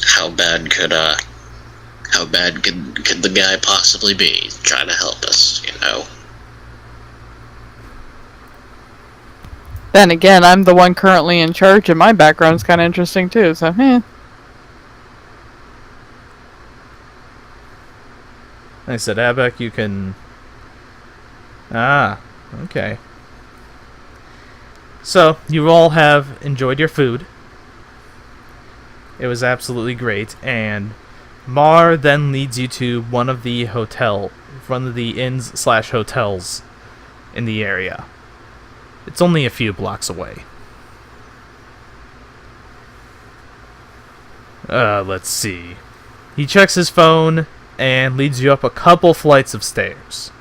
How bad could the guy possibly be trying to help us, you know? Then again, I'm the one currently in charge, and my background's kind of interesting too. So, I said, Abek, you can... Ah, okay. So, you all have enjoyed your food. It was absolutely great, and Mar then leads you to one of the inns/hotels in the area. It's only a few blocks away. Let's see. He checks his phone and leads you up a couple flights of stairs.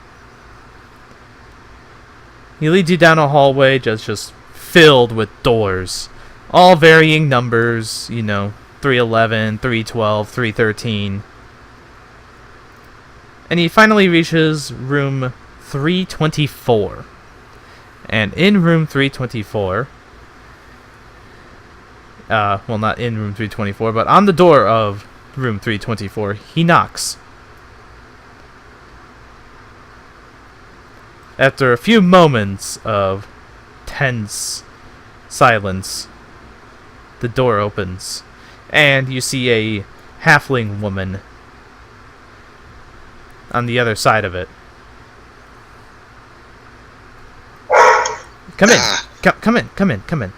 He leads you down a hallway just filled with doors, all varying numbers, 311, 312, 313. And he finally reaches room 324. And in room 324, well, not in room 324, but on the door of room 324, he knocks. After a few moments of tense silence, the door opens, and you see a halfling woman on the other side of it. Come in. Come in.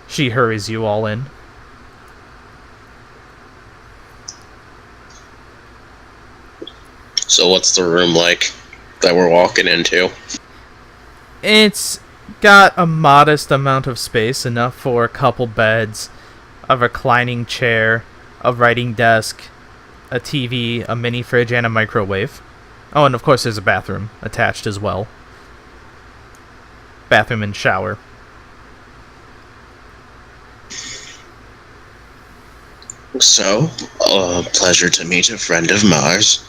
She hurries you all in. So what's the room like that we're walking into? It's got a modest amount of space, enough for a couple beds, a reclining chair, a writing desk, a TV, a mini fridge, and a microwave. Oh, and of course there's a bathroom attached as well. Bathroom and shower. So, pleasure to meet a friend of Mars.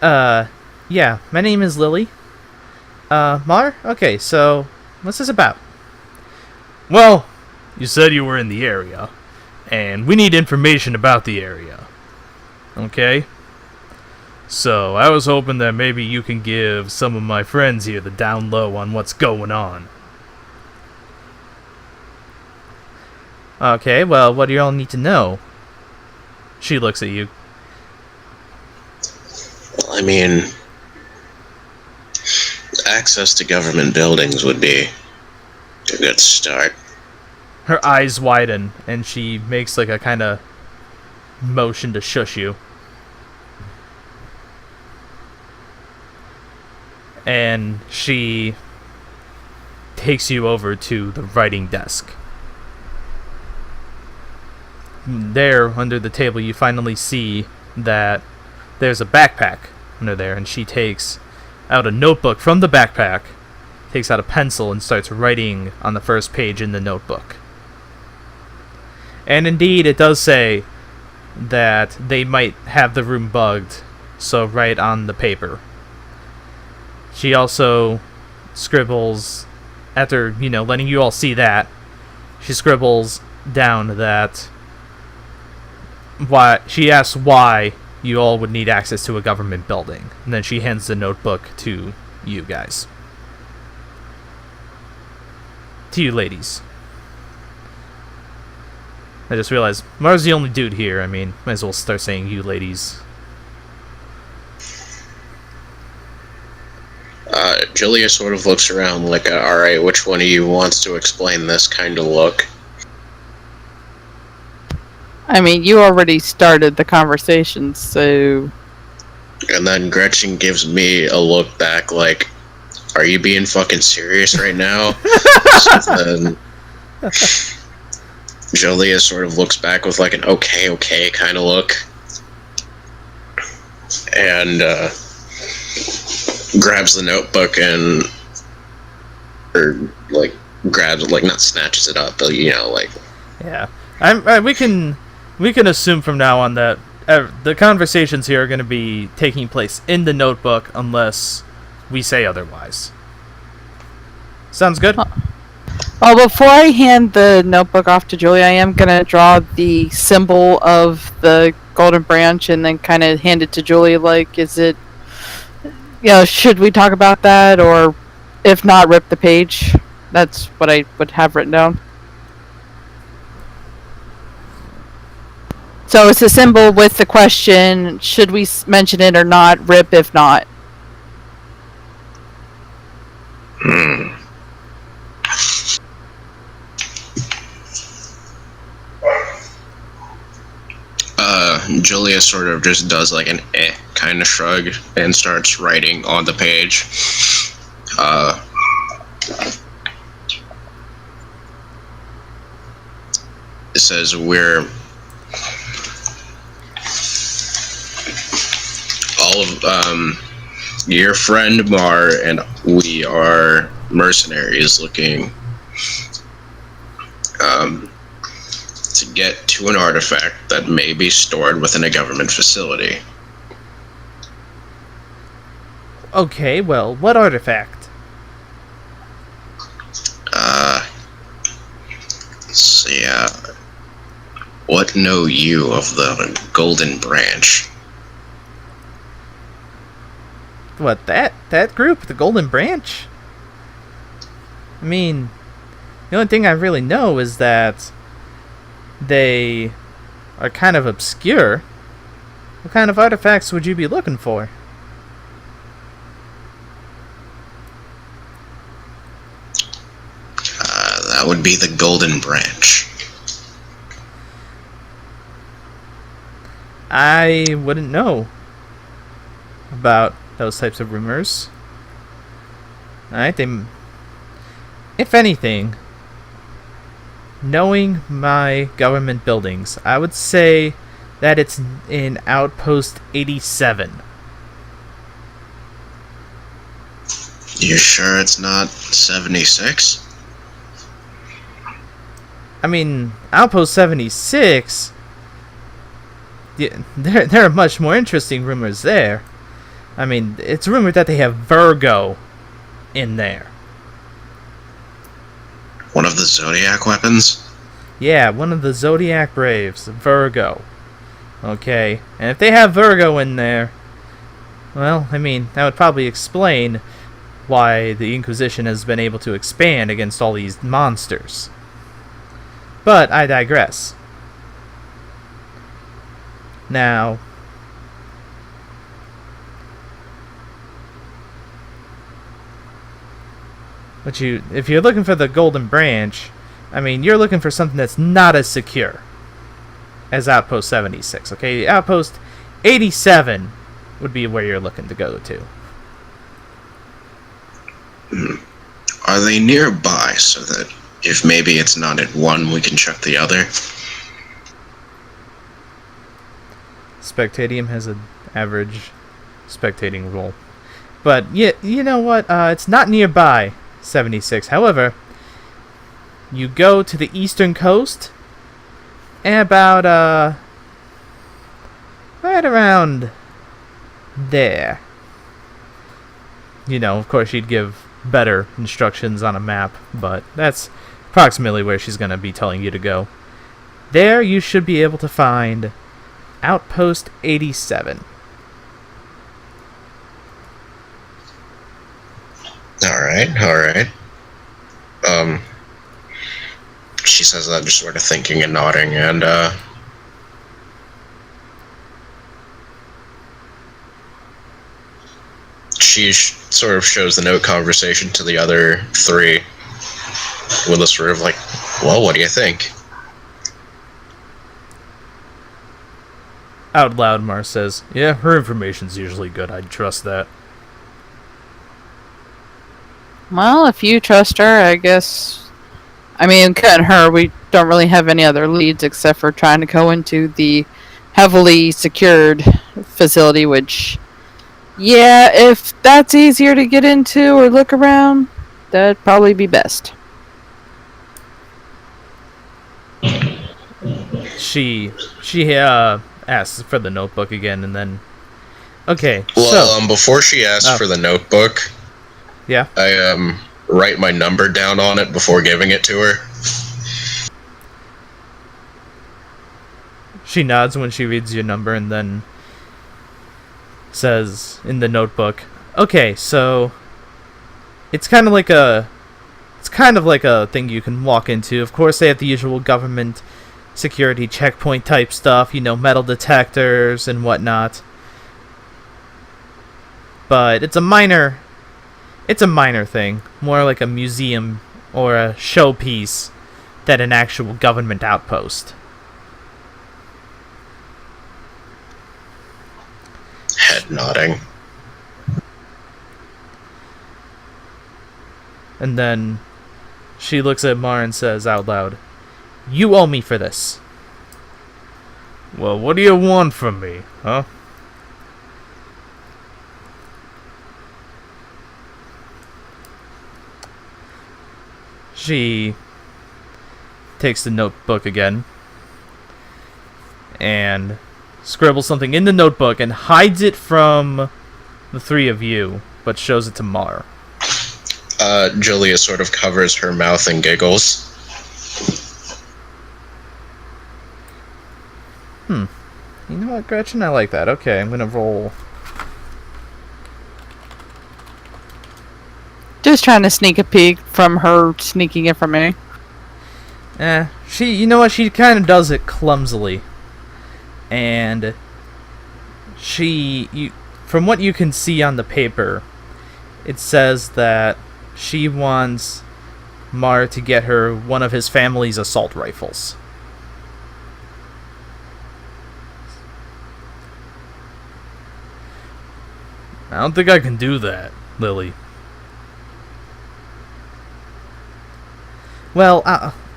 Yeah, my name is Lily. Mar? Okay, so, what's this about? Well, you said you were in the area, and we need information about the area. Okay? So, I was hoping that maybe you can give some of my friends here the down low on what's going on. Okay, well, what do y'all need to know? She looks at you. I mean, access to government buildings would be a good start. Her eyes widen, and she makes like a kind of motion to shush you. And she takes you over to the writing desk. There, under the table, you finally see that there's a backpack under there, and she takes out a notebook from the backpack, takes out a pencil, and starts writing on the first page in the notebook. And indeed, it does say that they might have the room bugged, so write on the paper. She also scribbles, after, letting you all see that, she scribbles down that she asks why you all would need access to a government building, and then she hands the notebook to you guys. To you ladies. I just realized Mar's the only dude here. I mean, might as well start saying you ladies. Julia sort of looks around like, alright, which one of you wants to explain this kind of look? I mean, you already started the conversation, so... And then Gretchen gives me a look back like, are you being fucking serious right now? So then Julia sort of looks back with like an okay kind of look. And grabs the notebook and grabs it, not snatches it up, but Yeah. We can assume from now on that the conversations here are going to be taking place in the notebook unless we say otherwise. Sounds good? Well, before I hand the notebook off to Julie, I am going to draw the symbol of the golden branch and then kind of hand it to Julie, is it... should we talk about that, or if not, rip the page? That's what I would have written down. So it's a symbol with the question, should we mention it or not, rip if not. Julia sort of just does like an kind of shrug and starts writing on the page. It says we're all of your friend Mar and we are mercenaries looking to get to an artifact that may be stored within a government facility. Okay, well, what artifact? So yeah, what know you of the Golden Branch? What, that group? The Golden Branch? I mean, the only thing I really know is that they are kind of obscure. What kind of artifacts would you be looking for? That would be the Golden Branch. I wouldn't know about those types of rumors. Alright, if anything, knowing my government buildings, I would say that it's in Outpost 87. You sure it's not 76? I mean, Outpost 76... Yeah, there are much more interesting rumors there. I mean, it's rumored that they have Virgo in there. One of the Zodiac weapons? Yeah, one of the Zodiac Braves, Virgo. Okay, and if they have Virgo in there, well, I mean, that would probably explain why the Inquisition has been able to expand against all these monsters. But I digress. Now, if you're looking for the Golden Branch, I mean, you're looking for something that's not as secure as Outpost 76, okay? Outpost 87 would be where you're looking to go to. Are they nearby so that if maybe it's not at one, we can check the other? Spectadium has an average spectating roll. But, yeah, you know what? It's not nearby 76. However, you go to the eastern coast, and about, right around there. You know, of course, she'd give better instructions on a map, but that's approximately where she's going to be telling you to go. There, you should be able to find Outpost 87. Alright. She says that just sort of thinking and nodding, and, she sort of shows the note conversation to the other three with a sort of like, well, what do you think? Out loud, Mar says, yeah, her information's usually good. I'd trust that. Well, if you trust her, I guess. I mean, cutting her, we don't really have any other leads except for trying to go into the heavily secured facility, which, yeah, if that's easier to get into or look around, that'd probably be best. She asks for the notebook again, and then... Okay, well, so... before she asks for the notebook... Yeah? I, write my number down on it before giving it to her. She nods when she reads your number, and then says in the notebook, okay, so... It's kind of like a thing you can walk into. Of course, they have the usual government security checkpoint type stuff, you know, metal detectors and whatnot. But it's a minor thing, more like a museum or a showpiece than an actual government outpost. nodding. And then she looks at Mar and says out loud, "You owe me for this." "Well, what do you want from me, huh?" She takes the notebook again and scribbles something in the notebook and hides it from the three of you, but shows it to Mar. Julia sort of covers her mouth and giggles. You know what, Gretchen? I like that. Okay, I'm gonna roll. Just trying to sneak a peek from her sneaking it from me. You know what? She kind of does it clumsily. And from what you can see on the paper, it says that she wants Mar to get her one of his family's assault rifles. I don't think I can do that, Lily. Well,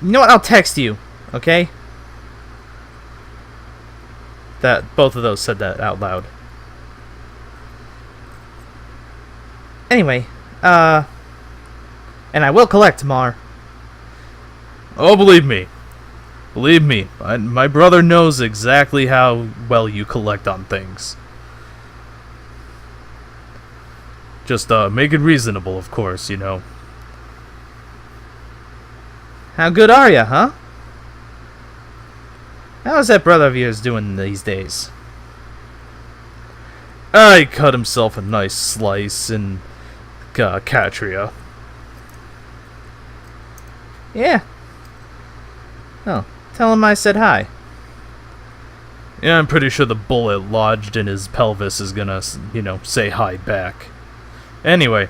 you know what? I'll text you, okay? That both of those said that out loud. Anyway, and I will collect, Mar. Oh, believe me. Believe me, my brother knows exactly how well you collect on things. Just make it reasonable, of course, you know. How good are you, huh? How's that brother of yours doing these days? He cut himself a nice slice in Catria. Yeah. Oh, tell him I said hi. Yeah, I'm pretty sure the bullet lodged in his pelvis is gonna, say hi back. Anyway.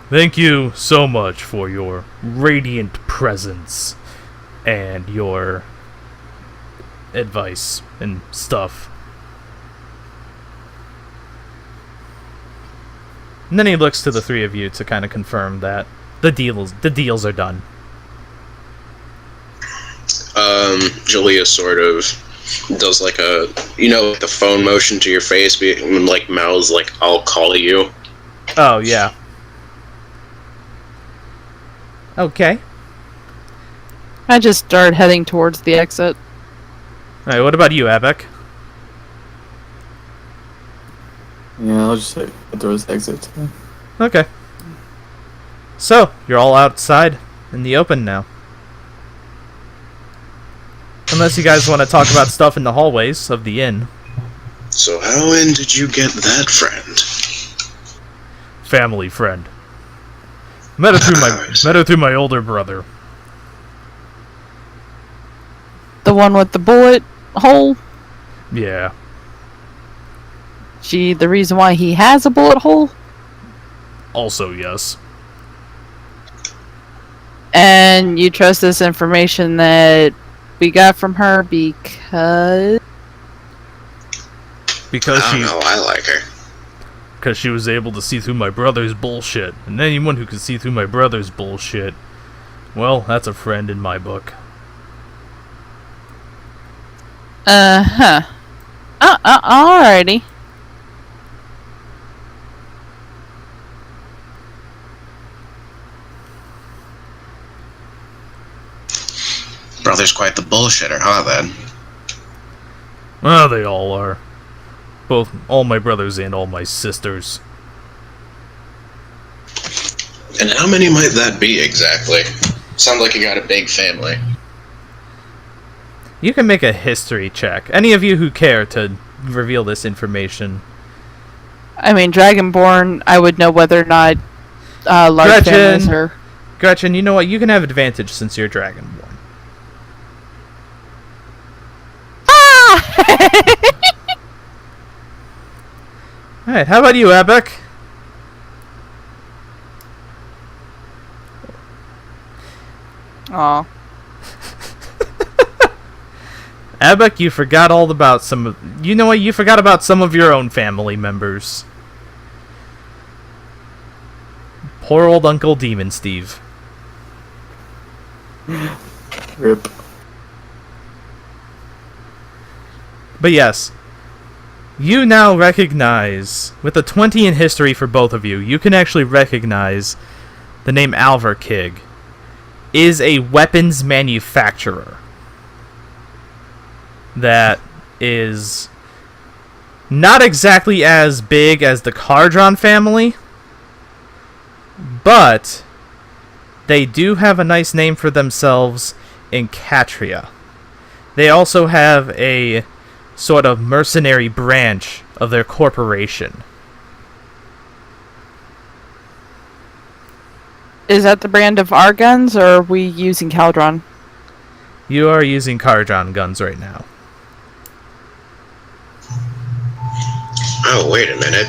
Thank you so much for your radiant presence and your advice and stuff. And then he looks to the three of you to kind of confirm that the deals are done. Julia sort of does like the phone motion to your face, like mouths like, "I'll call you." Oh, yeah. Okay. I just start heading towards the exit. Alright, what about you, Abek? Yeah, I'll just head towards the exit. Okay. So, you're all outside in the open now. Unless you guys want to talk about stuff in the hallways of the inn. So how in did you get that friend? Family friend. Met her through my older brother. The one with the bullet hole? Yeah. The reason why he has a bullet hole? Also, yes. And you trust this information that we got from her because... I don't know, I like her. Because she was able to see through my brother's bullshit. And anyone who can see through my brother's bullshit, well, that's a friend in my book. Uh-huh. Alrighty. Brother's quite the bullshitter, huh, then? Well, they all are. All my brothers and all my sisters. And how many might that be, exactly? Sounds like you got a big family. You can make a history check. Any of you who care to reveal this information. I mean, Dragonborn, I would know whether or not large families are... Gretchen, you know what? You can have advantage since you're Dragonborn. Alright, how about you, Abek? Aw. Abek, you forgot all about some of... You know what? You forgot about some of your own family members. Poor old Uncle Demon Steve. Rip. But yes, you now recognize, with a 20 in history for both of you, you can actually recognize the name Alverkig is a weapons manufacturer that is not exactly as big as the Cardron family, but they do have a nice name for themselves in Catria. They also have a sort of mercenary branch of their corporation. Is that the brand of our guns, or are we using Caldron? You are using Cardron guns right now. Oh, wait a minute.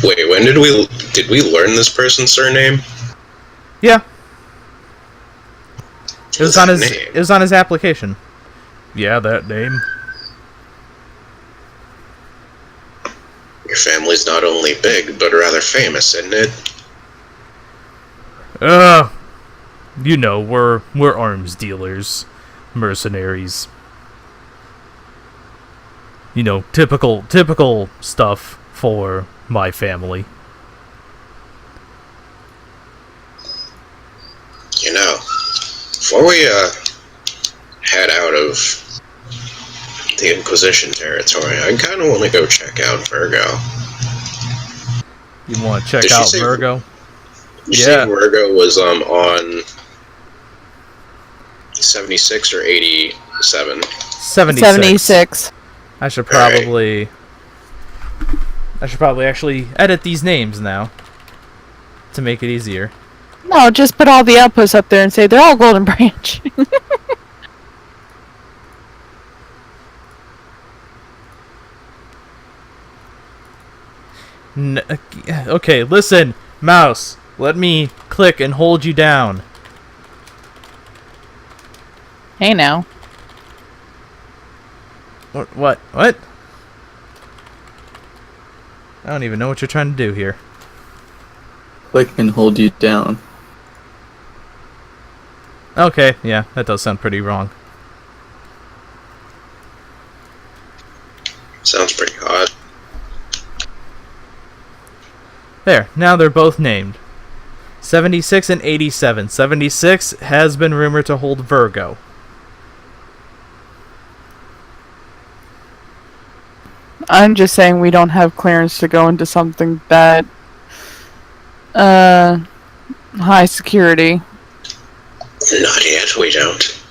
Wait, when did we learn this person's surname? Yeah. It was on his Name? it was on his application. Yeah, that name. Your family's not only big, but rather famous, isn't it? You know, we're arms dealers, mercenaries. You know, typical stuff for my family. You know, before we head out of the Inquisition Territory, I kind of want to go check out Virgo. You want to check Did she out say- Virgo? You Yeah. see Virgo was on 76 or 87? 76. 76. I should probably actually edit these names now to make it easier. No, just put all the outposts up there and say they're all Golden Branch. Okay, listen, mouse. Let me click and hold you down. Hey now. What? I don't even know what you're trying to do here. Click and hold you down. Okay, yeah, that does sound pretty wrong. Sounds pretty hot. There, now they're both named. 76 and 87. 76 has been rumored to hold Virgo. I'm just saying we don't have clearance to go into something that high security. Not yet, we don't.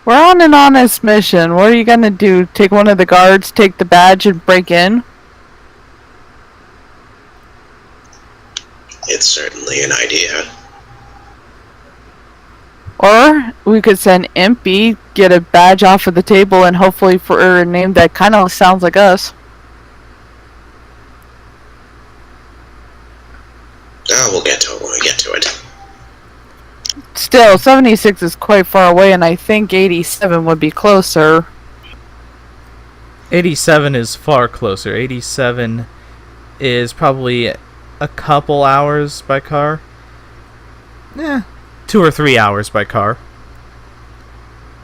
We're on an honest mission. What are you gonna do? Take one of the guards, take the badge, and break in? It's certainly an idea. Or we could send Impy, get a badge off of the table, and hopefully for a name that kind of sounds like us. Oh, we'll get to it when we get to it. Still, 76 is quite far away, and I think 87 would be closer. 87 is far closer. 87 is probably a couple hours by car. 2 or 3 hours by car.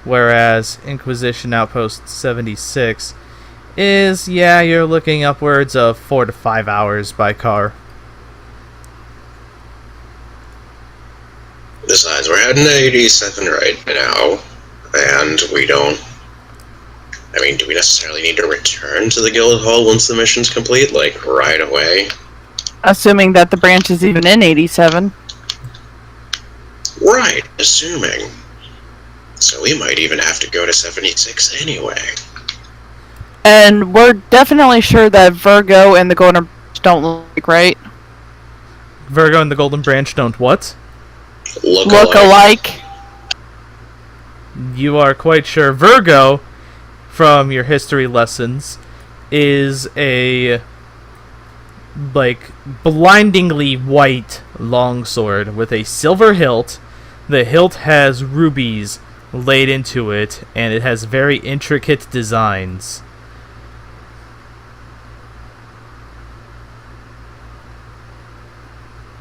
Whereas Inquisition Outpost 76 is, yeah, you're looking upwards of 4 to 5 hours by car. Besides, we're heading to 87 right now, and we don't... I mean, do we necessarily need to return to the guild hall once the mission's complete? Like, right away? Assuming that the branch is even in 87. Right, assuming. So we might even have to go to 76 anyway. And we're definitely sure that Virgo and the Golden Branch don't look right. Virgo and the Golden Branch don't what? Look Alike. You are quite sure Virgo, from your history lessons, is a, like, blindingly white longsword with a silver hilt. The hilt has rubies laid into it, and it has very intricate designs.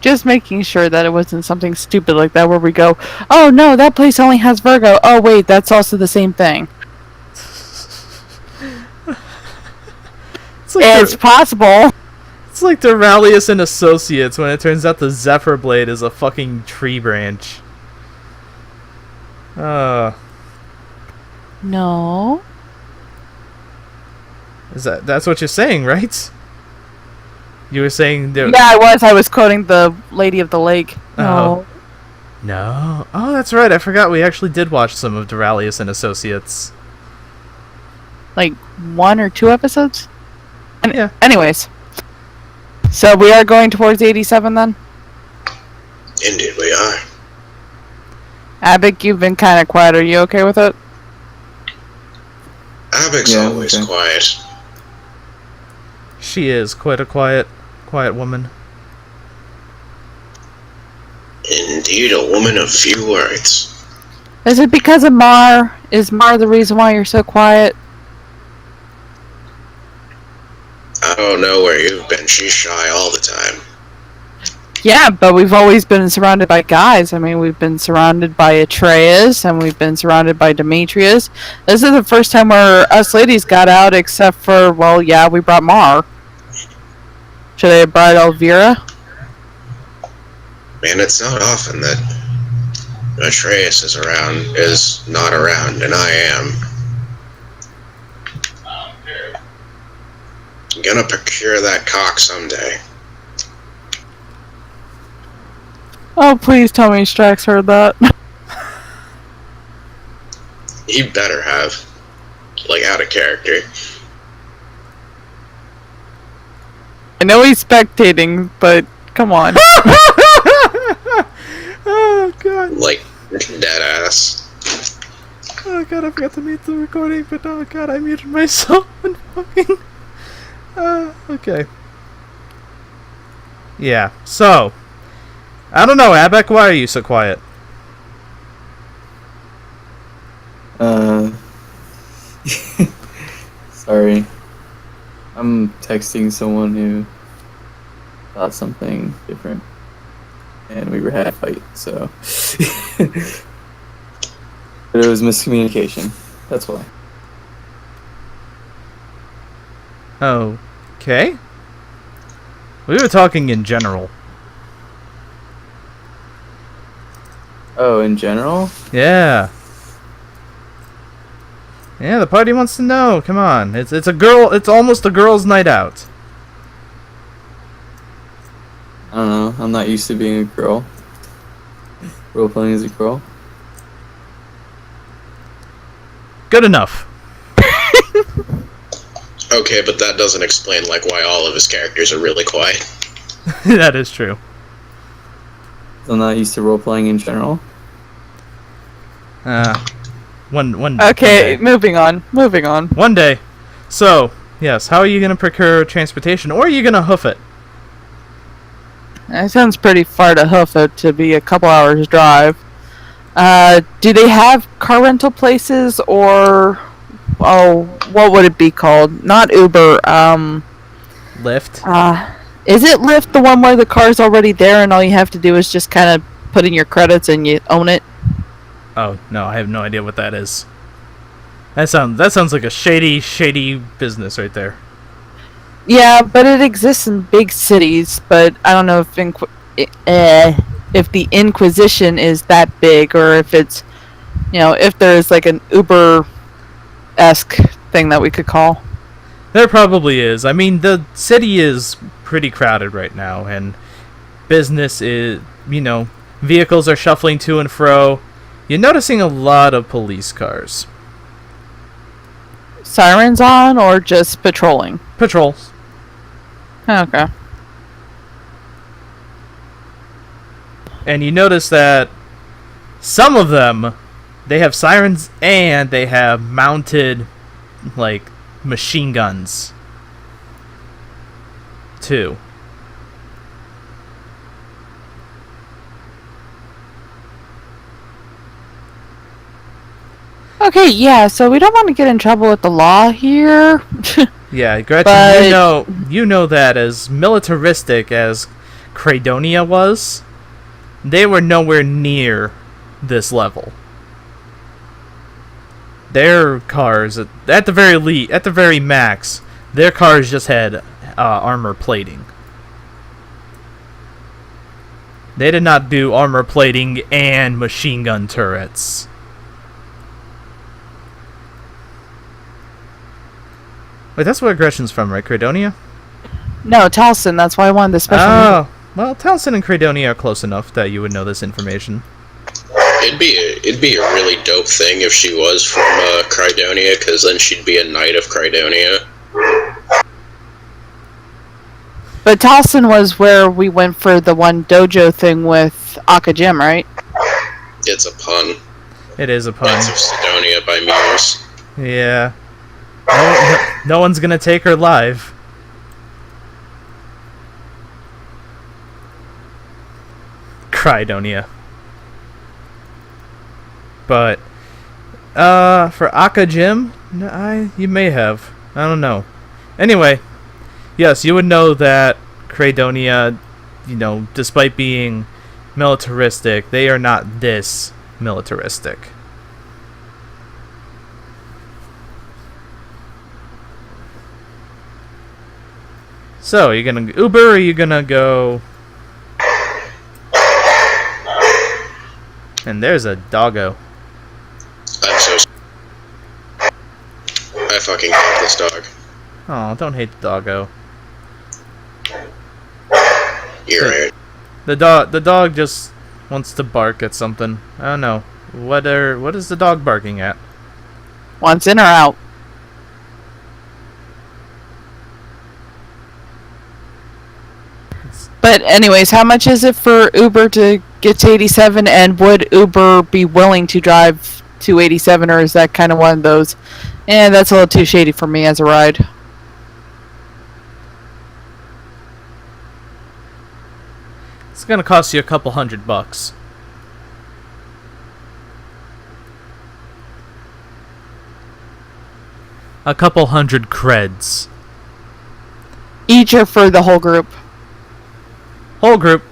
Just making sure that it wasn't something stupid like that where we go, oh no, that place only has Virgo. Oh wait, that's also the same thing. It's possible. It's like Duralius and Associates when it turns out the Zephyr Blade is a fucking tree branch. No. That's what you're saying, right? You were saying there. Yeah, I was quoting the Lady of the Lake. No. No. Oh, that's right. I forgot we actually did watch some of Duralius and Associates. Like 1 or 2 episodes? Yeah. Anyways. So we are going towards 87 then? Indeed, we are. Abik, you've been kind of quiet. Are you okay with it? Abik's always quiet. She is quite a quiet woman. Indeed, a woman of few words. Is it because of Mar? Is Mar the reason why you're so quiet? I don't know where you've been. She's shy all the time. Yeah, but we've always been surrounded by guys. I mean, we've been surrounded by Atreus, and we've been surrounded by Demetrius. This is the first time where us ladies got out, except for, well, yeah, we brought Mar. Should I have brought Elvira? Man, it's not often that Atreus is not around, and I am. I'm gonna procure that cock someday. Oh, please tell me Strax heard that. He better have. Like, out of character. I know he's spectating, but come on. Oh, God. Like, dead ass. Oh, God, I forgot to mute the recording, but oh, God, I muted myself and fucking... okay. Yeah, so... I don't know, Abek, why are you so quiet? Sorry. I'm texting someone who thought something different. And we were had a fight, so... But it was miscommunication. That's why. Okay. We were talking in general. Oh, in general? Yeah. Yeah, the party wants to know. Come on. It's a girl. It's almost a girl's night out. I don't know. I'm not used to being a girl. Role playing as a girl. Good enough. Okay, but that doesn't explain, like, why all of his characters are really quiet. That is true. I'm not used to role playing in general. One. Okay, day. moving on. One day. So, yes, how are you gonna procure transportation, or are you gonna hoof it? It sounds pretty far to hoof it to be a couple hours drive. Do they have car rental places, or what would it be called? Not Uber. Lyft. Is it Lyft, the one where the car's already there and all you have to do is just kind of put in your credits and you own it? Oh no, I have no idea what that is. That sounds like a shady business right there. Yeah, but it exists in big cities. But I don't know if the Inquisition is that big, or if it's, if there's like an Uber-esque thing that we could call. There probably is. I mean, the city is pretty crowded right now, and business is, vehicles are shuffling to and fro. You're noticing a lot of police cars. Sirens on, or just patrolling? Patrols. Okay. And you notice that some of them, they have sirens and they have mounted, like, machine guns, too. Okay, yeah, so we don't want to get in trouble with the law here. Yeah, Gretchen, But- you know that as militaristic as Credonia was, they were nowhere near this level. Their cars, at the very max, their cars just had armor plating. They did not do armor plating and machine gun turrets. Wait, that's where Gretchen's from, right? Credonia? No, Towson, that's why I wanted the special. Oh, well, Towson and Credonia are close enough that you would know this information. It'd be a really dope thing if she was from Cridonia, because then she'd be a knight of Cridonia. But Towson was where we went for the one dojo thing with Aka Gym, right? It's a pun. It is a pun. Knights of Sidonia by Muse. Yeah. No one's gonna take her live. Cridonia. But, for Aka Gym, you may have. I don't know. Anyway, yes, you would know that Credonia, despite being militaristic, they are not this militaristic. So, are you gonna Uber or are you gonna go... And there's a doggo. I'm so I fucking hate this dog. Oh, don't hate the doggo. You're right. The dog just wants to bark at something. I don't know. What is the dog barking at? Once in or out. But anyways, how much is it for Uber to get to 87, and would Uber be willing to drive to 87, or is that kind of one of those, that's a little too shady for me as a ride? It's gonna cost you a couple $100. A couple 100 creds. Each or for the whole group? Whole group.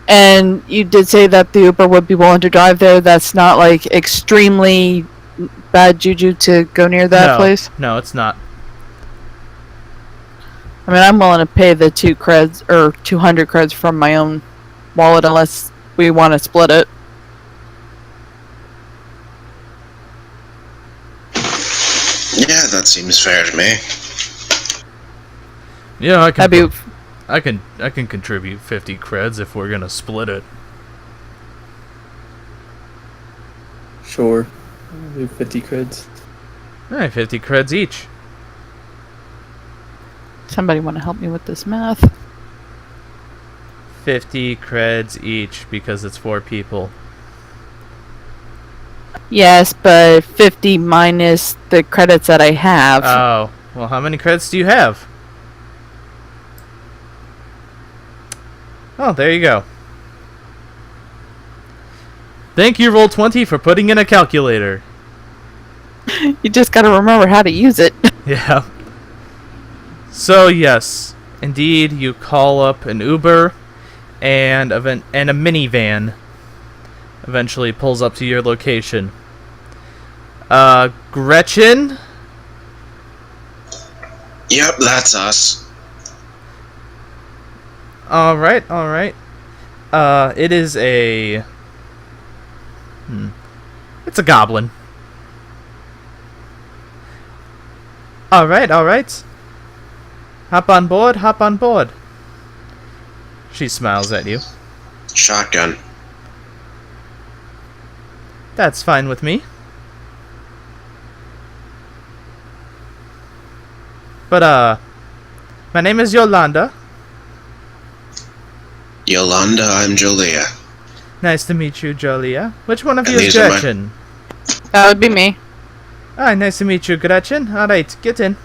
And you did say that the Uber would be willing to drive there. That's not like extremely bad juju to go near that place? No, it's not. I mean, I'm willing to pay the 2 creds or 200 creds from my own wallet unless we want to split it. Yeah, that seems fair to me. Yeah, I can. That'd be I can contribute 50 creds if we're gonna split it. Sure. I'll do 50 creds. Alright, 50 creds each. Somebody want to help me with this math? 50 creds each because it's 4 people. Yes, but 50 minus the credits that I have. Oh, well, how many creds do you have? Oh, there you go. Thank you, Roll20, for putting in a calculator. You just gotta remember how to use it. Yeah. So, yes, indeed, you call up an Uber, and a minivan eventually pulls up to your location. Gretchen? Yep, that's us. Alright. It is a... It's a goblin. Alright. Hop on board. She smiles at you. Shotgun. That's fine with me. But, my name is Yolanda. Yolanda, I'm Julia. Nice to meet you, Jolia. Which one of And you is these are my- Gretchen? That would be me. Hi, nice to meet you, Gretchen. Alright, get in.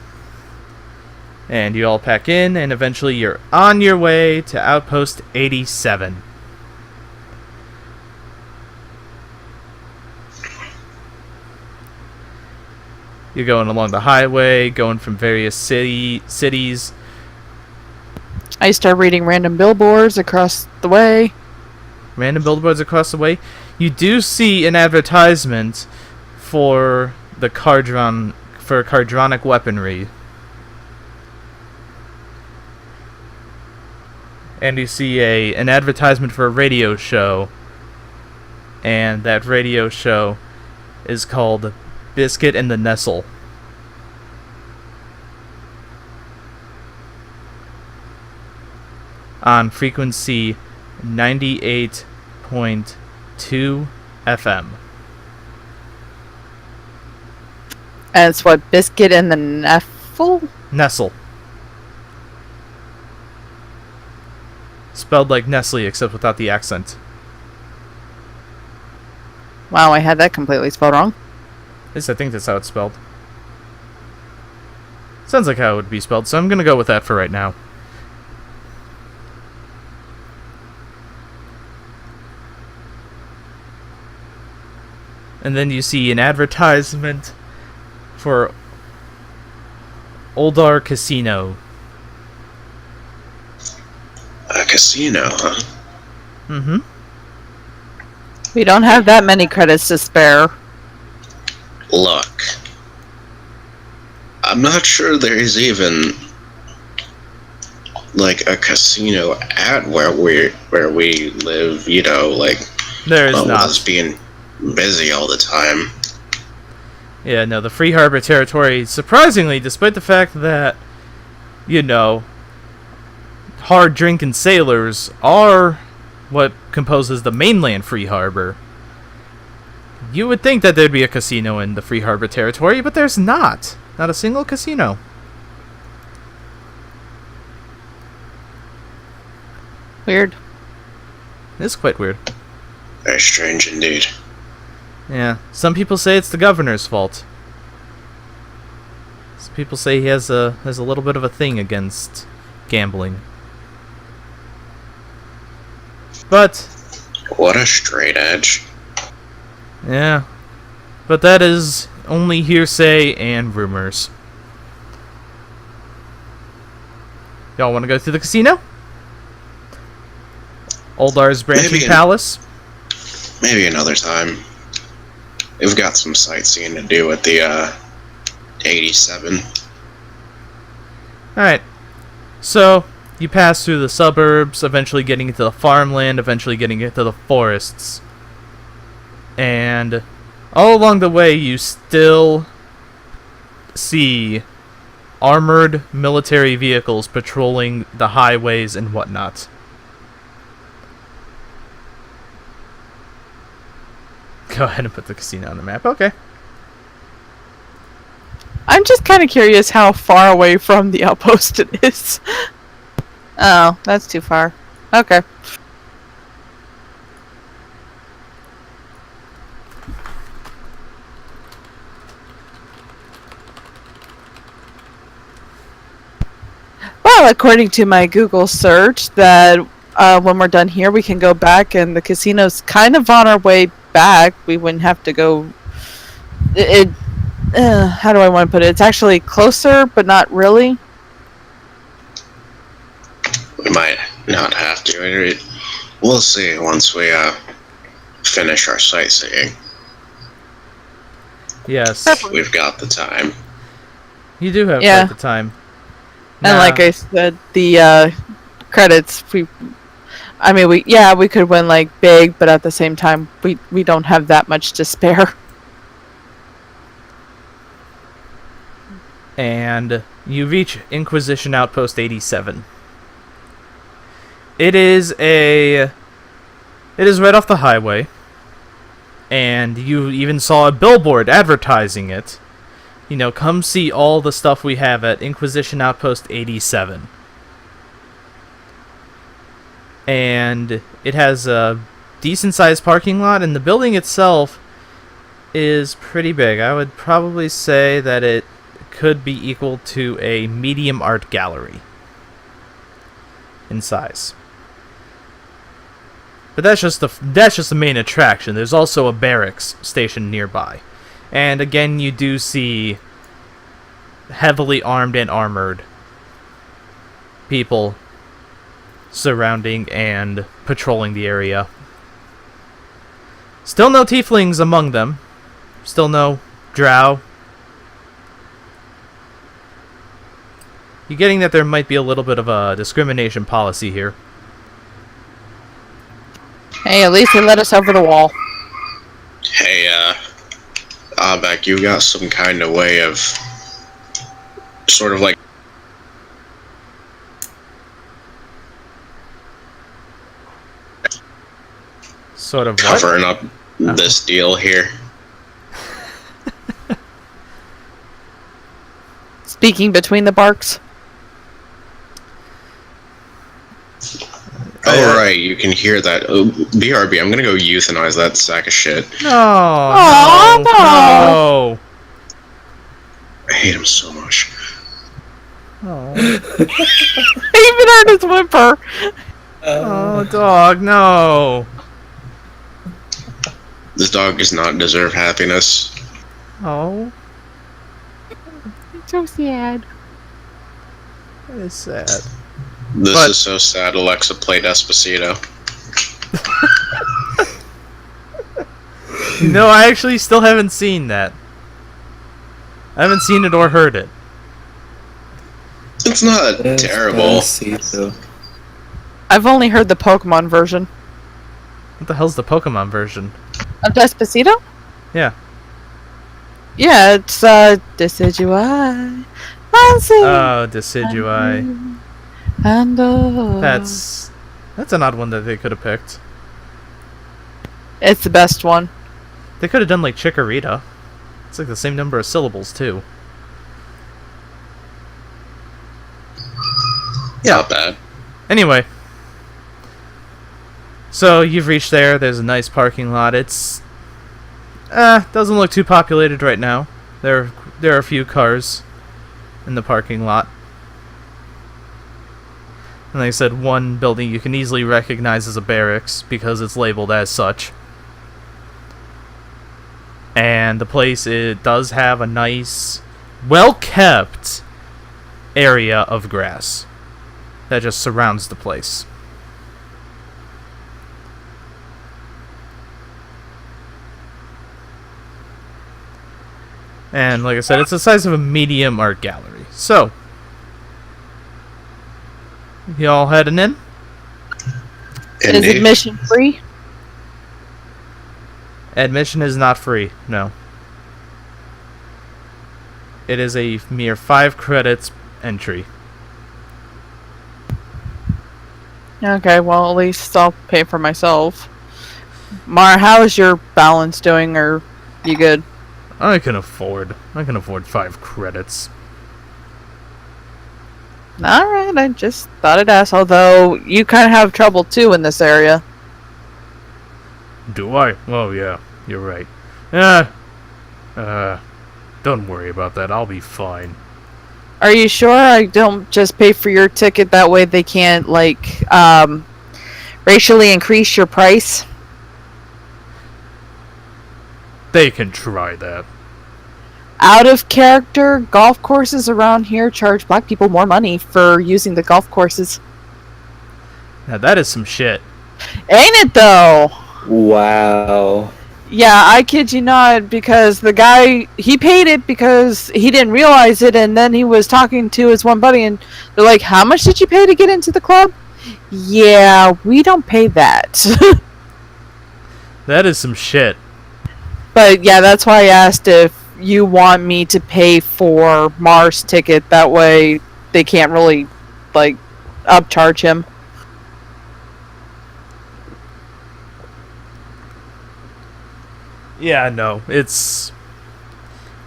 And you all pack in, and eventually you're on your way to Outpost 87. You're going along the highway, going from various cities. I start reading random billboards across the way. Random billboards across the way. You do see an advertisement for the cardronic weaponry. And you see an advertisement for a radio show. And that radio show is called Biscuit and the Nestle. On frequency 98.2 FM. And it's what, Biscuit and the Nestle? Nestle. Spelled like Nestle, except without the accent. Wow, I had that completely spelled wrong. At least I think that's how it's spelled. Sounds like how it would be spelled, so I'm gonna go with that for right now. And then you see an advertisement for Oldar Casino. A casino, huh? Mm-hmm. We don't have that many credits to spare. Look, I'm not sure there's even like a casino at where we live. You know, like There is not. us being busy all the time. Yeah, no, the Free Harbor Territory, surprisingly, despite the fact that, you know, hard-drinking sailors are what composes the mainland Free Harbor, you would think that there'd be a casino in the Free Harbor Territory, but there's not. Not a single casino. Weird. It's quite weird. Very strange indeed. Yeah, some people say it's the governor's fault. Some people say he has a little bit of a thing against gambling. But What a straight edge. yeah, but that is only hearsay and rumors. Y'all want to go to the casino? Oldar's Branching Maybe Palace? Maybe another time. We've got some sightseeing to do at the 87. Alright, so you pass through the suburbs, eventually getting into the farmland, eventually getting into the forests. And all along the way, you still see armored military vehicles patrolling the highways and whatnot. Go ahead and put the casino on the map. Okay. I'm just kind of curious how far away from the outpost it is. Oh, that's too far. Okay. Well, according to my Google search, that when we're done here, we can go back, and the casino's kind of on our way back. We wouldn't have to go. How do I want to put it? It's actually closer, but not really. We might not have to. We'll see once we finish our sightseeing. Yes, We've got the time. you do have Yeah. quite the time. And like I said, the credits, we could win like big, but at the same time, we don't have that much to spare. And you reach Inquisition Outpost 87. It is right off the highway, and you even saw a billboard advertising it. You know, come see all the stuff we have at Inquisition Outpost 87. And it has a decent-sized parking lot, and the building itself is pretty big. I would probably say that it could be equal to a medium art gallery in size. But that's just the main attraction. There's also a barracks stationed nearby. And again, you do see heavily armed and armored people surrounding and patrolling the area. Still no tieflings among them. Still no drow. You're getting that there might be a little bit of a discrimination policy here. Hey, at least they let us over the wall. Hey, Abek, you got some kind of way of sort of like Sort of what? covering up this deal here. Speaking between the barks. Oh, right, you can hear that. Oh, BRB, I'm gonna go euthanize that sack of shit. No, Aw, no. I hate him so much. Oh. I even heard his whimper. Oh, dog, no. This dog does not deserve happiness. Oh, It's so sad. that is sad. This But- is so sad. Alexa, play Despacito. No, I actually still haven't seen that. I haven't seen it or heard it. It's not terrible. I've only heard the Pokemon version. What the hell's the Pokemon version? Of Despacito? Yeah. Yeah, it's Decidueye. Oh, Decidueye. And That's an odd one that they could have picked. it's the best one. They could have done like Chikorita. It's like the same number of syllables too. Yeah. Not bad. Anyway. So you've reached there. There's a nice parking lot. It's doesn't look too populated right now. There are a few cars in the parking lot. And like I said, one building you can easily recognize as a barracks because it's labeled as such. And the place, it does have a nice, well-kept area of grass that just surrounds the place. And like I said, it's the size of a medium art gallery. So, y'all heading in? Is Indeed. admission free? Admission is not free, no. It is a mere 5 credits entry. Okay, well at least I'll pay for myself. Mar, how is your balance doing? Are you good? I can afford 5 credits. Alright, I just thought I'd ask. Although, you kind of have trouble too in this area. Do I? Oh yeah, you're right. Don't worry about that. I'll be fine. Are you sure I don't just pay for your ticket? That way they can't, like, racially increase your price? They can try that. Out of character, golf courses around here charge black people more money for using the golf courses. Now that is some shit. Ain't it though? Wow. Yeah, I kid you not, because the guy, he paid it because he didn't realize it, and then he was talking to his one buddy, and they're like, how much did you pay to get into the club? Yeah, we don't pay that. That is some shit. But yeah, that's why I asked if you want me to pay for Mars' ticket, that way they can't really, like, upcharge him. Yeah, no, it's...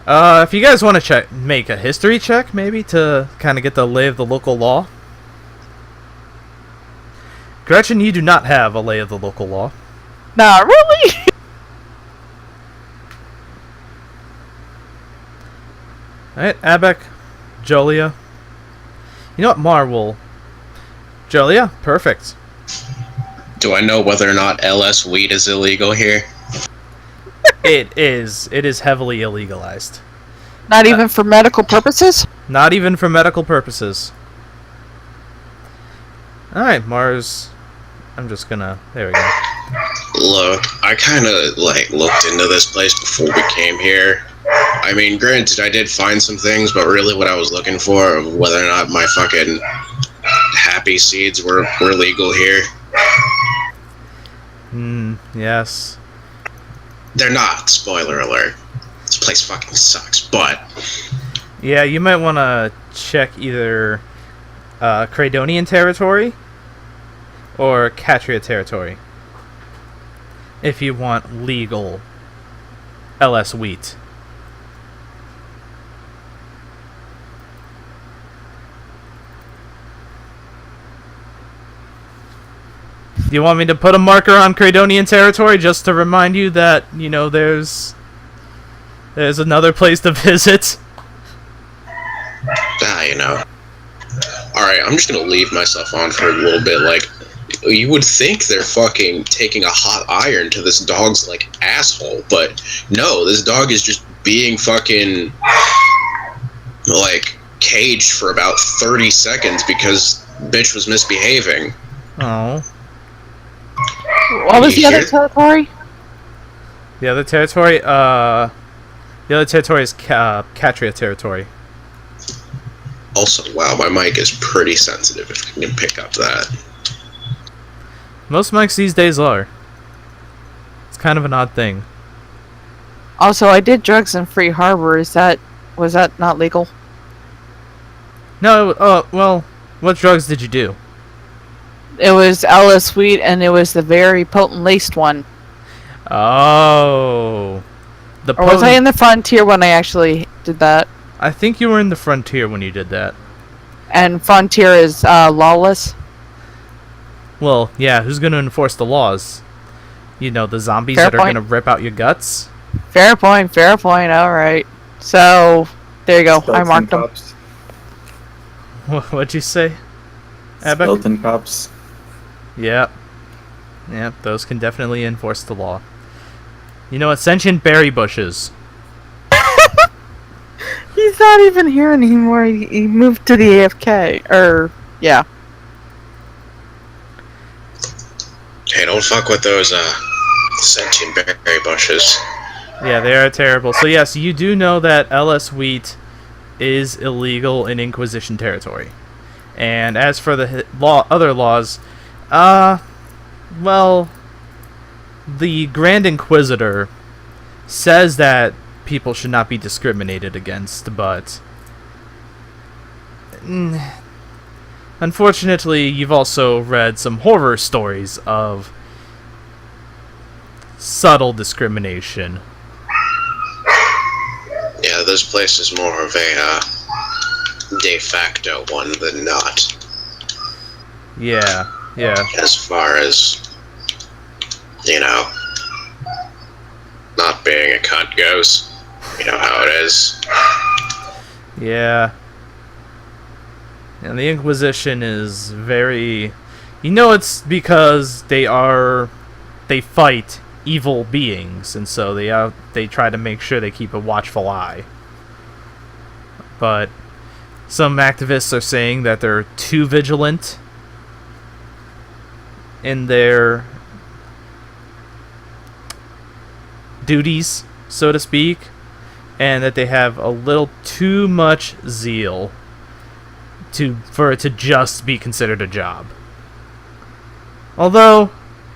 if you guys want to make a history check, maybe, to kind of get the lay of the local law. Gretchen, you do not have a lay of the local law. Nah, really? Alright, Abek, Jolia. You know what, Mar will... Jolia? Perfect. Do I know whether or not LS weed is illegal here? It is. It is heavily illegalized. Not even for medical purposes? Not even for medical purposes. Alright, Mars. I'm just gonna... There we go. Look, I kind of, looked into this place before we came here. I mean, granted, I did find some things, but really what I was looking for, whether or not my fucking happy seeds were legal here. Yes. They're not, spoiler alert. This place fucking sucks, but... Yeah, you might want to check either Cradonian Territory or Catria Territory if you want legal LS wheat. Do you want me to put a marker on Cradonian Territory just to remind you that, you know, there's another place to visit? You know. Alright, I'm just gonna leave myself on for a little bit, you would think they're fucking taking a hot iron to this dog's, asshole, but no, this dog is just being fucking, caged for about 30 seconds because bitch was misbehaving. Oh. What was the other territory? The other territory is Catria Territory. Also, wow, my mic is pretty sensitive if I can pick up that. Most mics these days are. It's kind of an odd thing. Also, I did drugs in Free Harbor. Was that not legal? No, well, what drugs did you do? It was LS Wheat, and it was the very potent laced one. Oh. Or was I in the Frontier when I actually did that? I think you were in the Frontier when you did that. And Frontier is lawless? Well, yeah, who's going to enforce the laws? You know, the zombies Fair that are point. going to rip out your guts? Fair point, alright. So, there you go. I marked them. Cops. What'd you say, Abek? Skeleton cops. Yeah. Yeah, those can definitely enforce the law. You know what? Sentient berry bushes. He's not even here anymore. He moved to the AFK. Yeah. Hey, don't fuck with those, sentient berry bushes. Yeah, they are terrible. So yes, you do know that LS wheat is illegal in Inquisition Territory. And as for the other laws, well, the Grand Inquisitor says that people should not be discriminated against, but unfortunately, you've also read some horror stories of subtle discrimination. Yeah, this place is more of a, de facto one than not. Yeah. As far as, you know, not being a cunt goes. You know how it is. Yeah. And the Inquisition is very... You know it's because they fight evil beings, and so they try to make sure they keep a watchful eye. But some activists are saying that they're too vigilant in their duties, so to speak, and that they have a little too much zeal for it to just be considered a job. Although,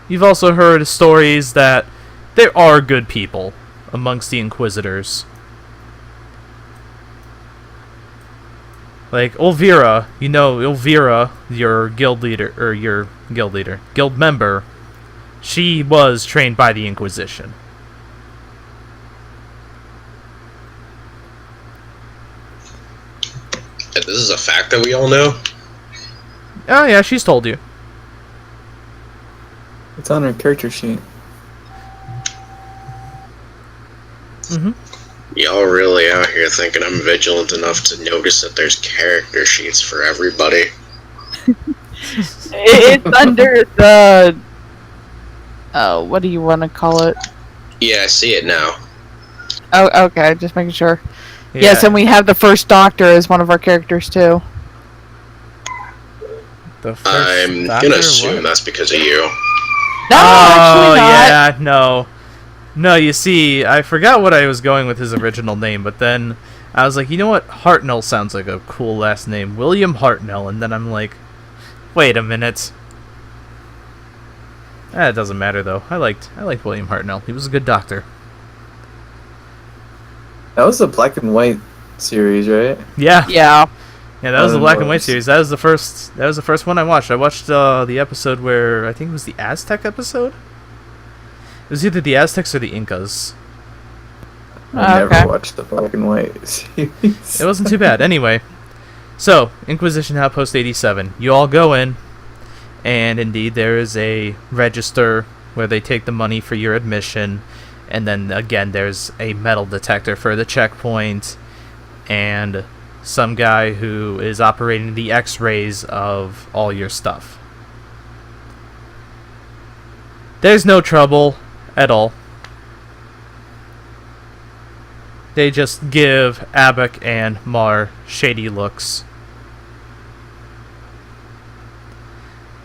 you've also heard stories that there are good people amongst the Inquisitors. Like Elvira, you know Elvira, your guild member, she was trained by the Inquisition. This is a fact that we all know? Oh yeah, she's told you. It's on her character sheet. Mm-hmm. Y'all really out here thinking I'm vigilant enough to notice that there's character sheets for everybody. It's under the... Oh, what do you want to call it? Yeah, I see it now. Oh, okay, just making sure. Yes, and we have the first Doctor as one of our characters too. The first I'm Doctor, gonna assume what? that's because of you. No, Oh, actually not. yeah, no. No, you see, I forgot what I was going with his original name, but then I was like, you know what? Hartnell sounds like a cool last name. William Hartnell, and then I'm like, wait a minute. It doesn't matter, though. I liked William Hartnell. He was a good doctor. That was a black and white series, right? Yeah. Yeah. Yeah, that was the It black and white was. series. That was the first one I watched. I watched the episode where I think it was the Aztec episode. It was either the Aztecs or the Incas. I Okay. never watched the black and white series. It wasn't too bad. Anyway, so Inquisition Outpost 87. You all go in, and indeed there is a register where they take the money for your admission, and then again there's a metal detector for the checkpoint, and some guy who is operating the X-rays of all your stuff. There's no trouble at all. They just give Abek and Mar shady looks.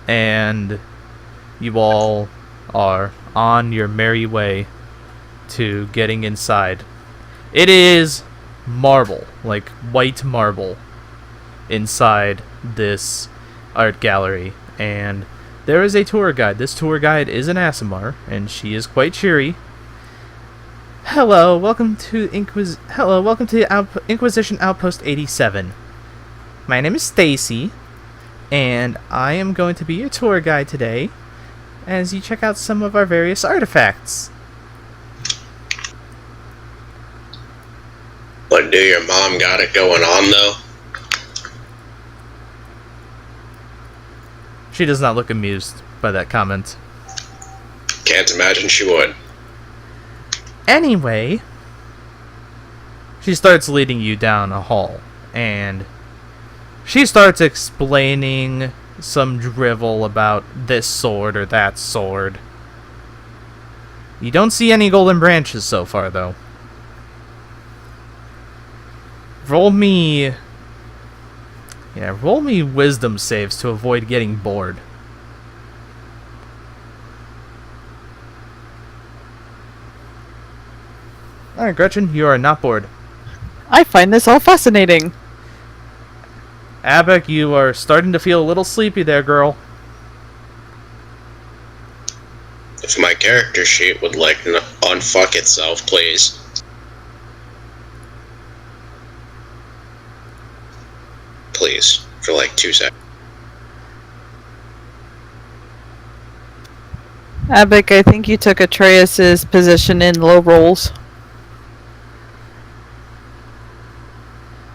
And you all are on your merry way to getting inside. It is marble, like white marble, inside this art gallery. And there is a tour guide. This tour guide is an Asimar, and she is quite cheery. Hello, welcome to Inquisition Outpost 87. My name is Stacy, and I am going to be your tour guide today as you check out some of our various artifacts. But do your mom got it going on, though? She does not look amused by that comment. Can't imagine she would. Anyway, she starts leading you down a hall, and she starts explaining some drivel about this sword or that sword. You don't see any golden branches so far, though. Roll me wisdom saves to avoid getting bored. Alright, Gretchen, you are not bored. I find this all fascinating. Abek, you are starting to feel a little sleepy there, girl. If my character sheet would like unfuck itself, please. Please, for like 2 seconds. Abek, I think you took Atreus's position in low rolls.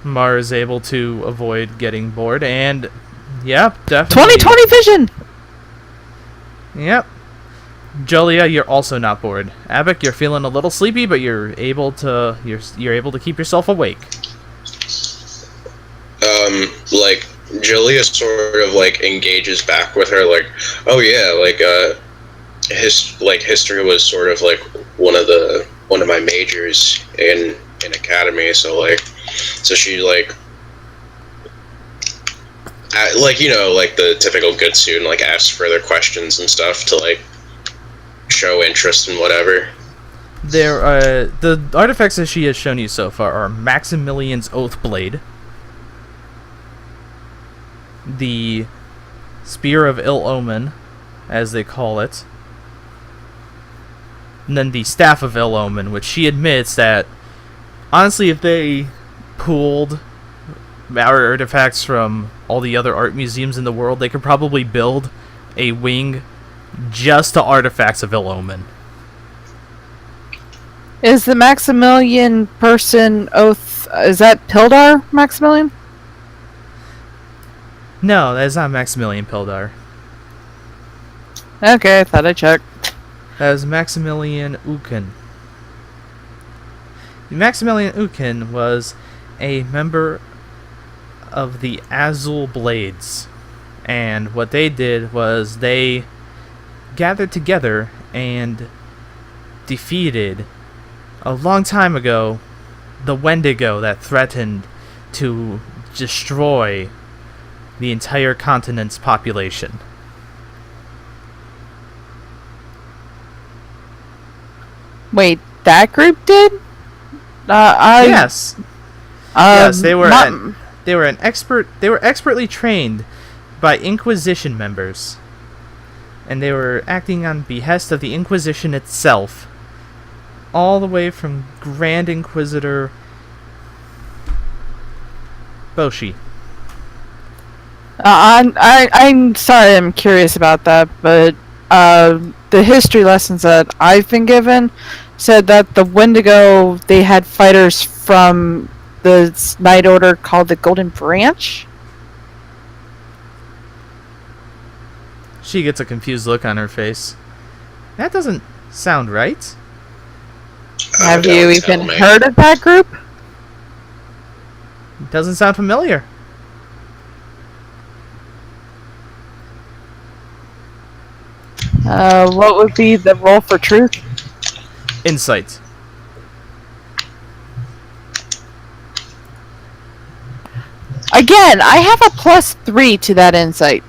Mar is able to avoid getting bored, and yep, definitely. 20/20 vision! Yep. Julia, you're also not bored. Abek, you're feeling a little sleepy, but you're able to keep yourself awake. Like, Julia sort of, like, engages back with her, like, oh yeah, like, history was sort of, like, one of my majors in academy, so she, like, like, you know, like, the typical good student, like, asks further questions and stuff to, like, show interest in whatever. The artifacts that she has shown you so far are Maximilian's Oath Blade, the Spear of Ill Omen, as they call it, and then the Staff of Ill Omen, which she admits that, honestly, if they pooled our artifacts from all the other art museums in the world, they could probably build a wing just to artifacts of Ill Omen. Is the Maximilian person oath... Is that Pildar Maximilian? No, that is not Maximilian Pildar. Okay, I thought I checked. That is Maximilian Uken. Maximilian Uken was a member of the Azul Blades, and what they did was they gathered together and defeated, a long time ago, the Wendigo that threatened to destroy the entire continent's population. Wait, that group did? Yes. Yes, they were expertly trained by Inquisition members, and they were acting on behest of the Inquisition itself, all the way from Grand Inquisitor Boshi. I'm sorry, I'm curious about that, but the history lessons that I've been given said that the Wendigo, they had fighters from the Night Order called the Golden Branch. She gets a confused look on her face. That doesn't sound right. Have you Don't tell even me. heard of that group? It doesn't sound familiar. What would be the roll for truth? Insight. Again, I have a +3 to that insight.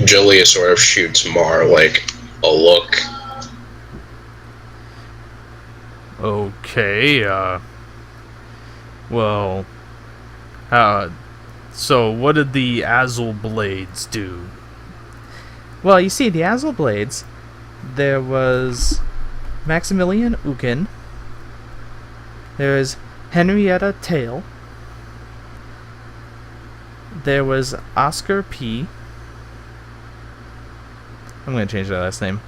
Julia sort of shoots Mar like a look. Okay, well, so what did the Azul Blades do? Well, you see, the Azul Blades, there was Maximilian Ukin, there's Henrietta Tail, there was Oscar P. I'm going to change that last name.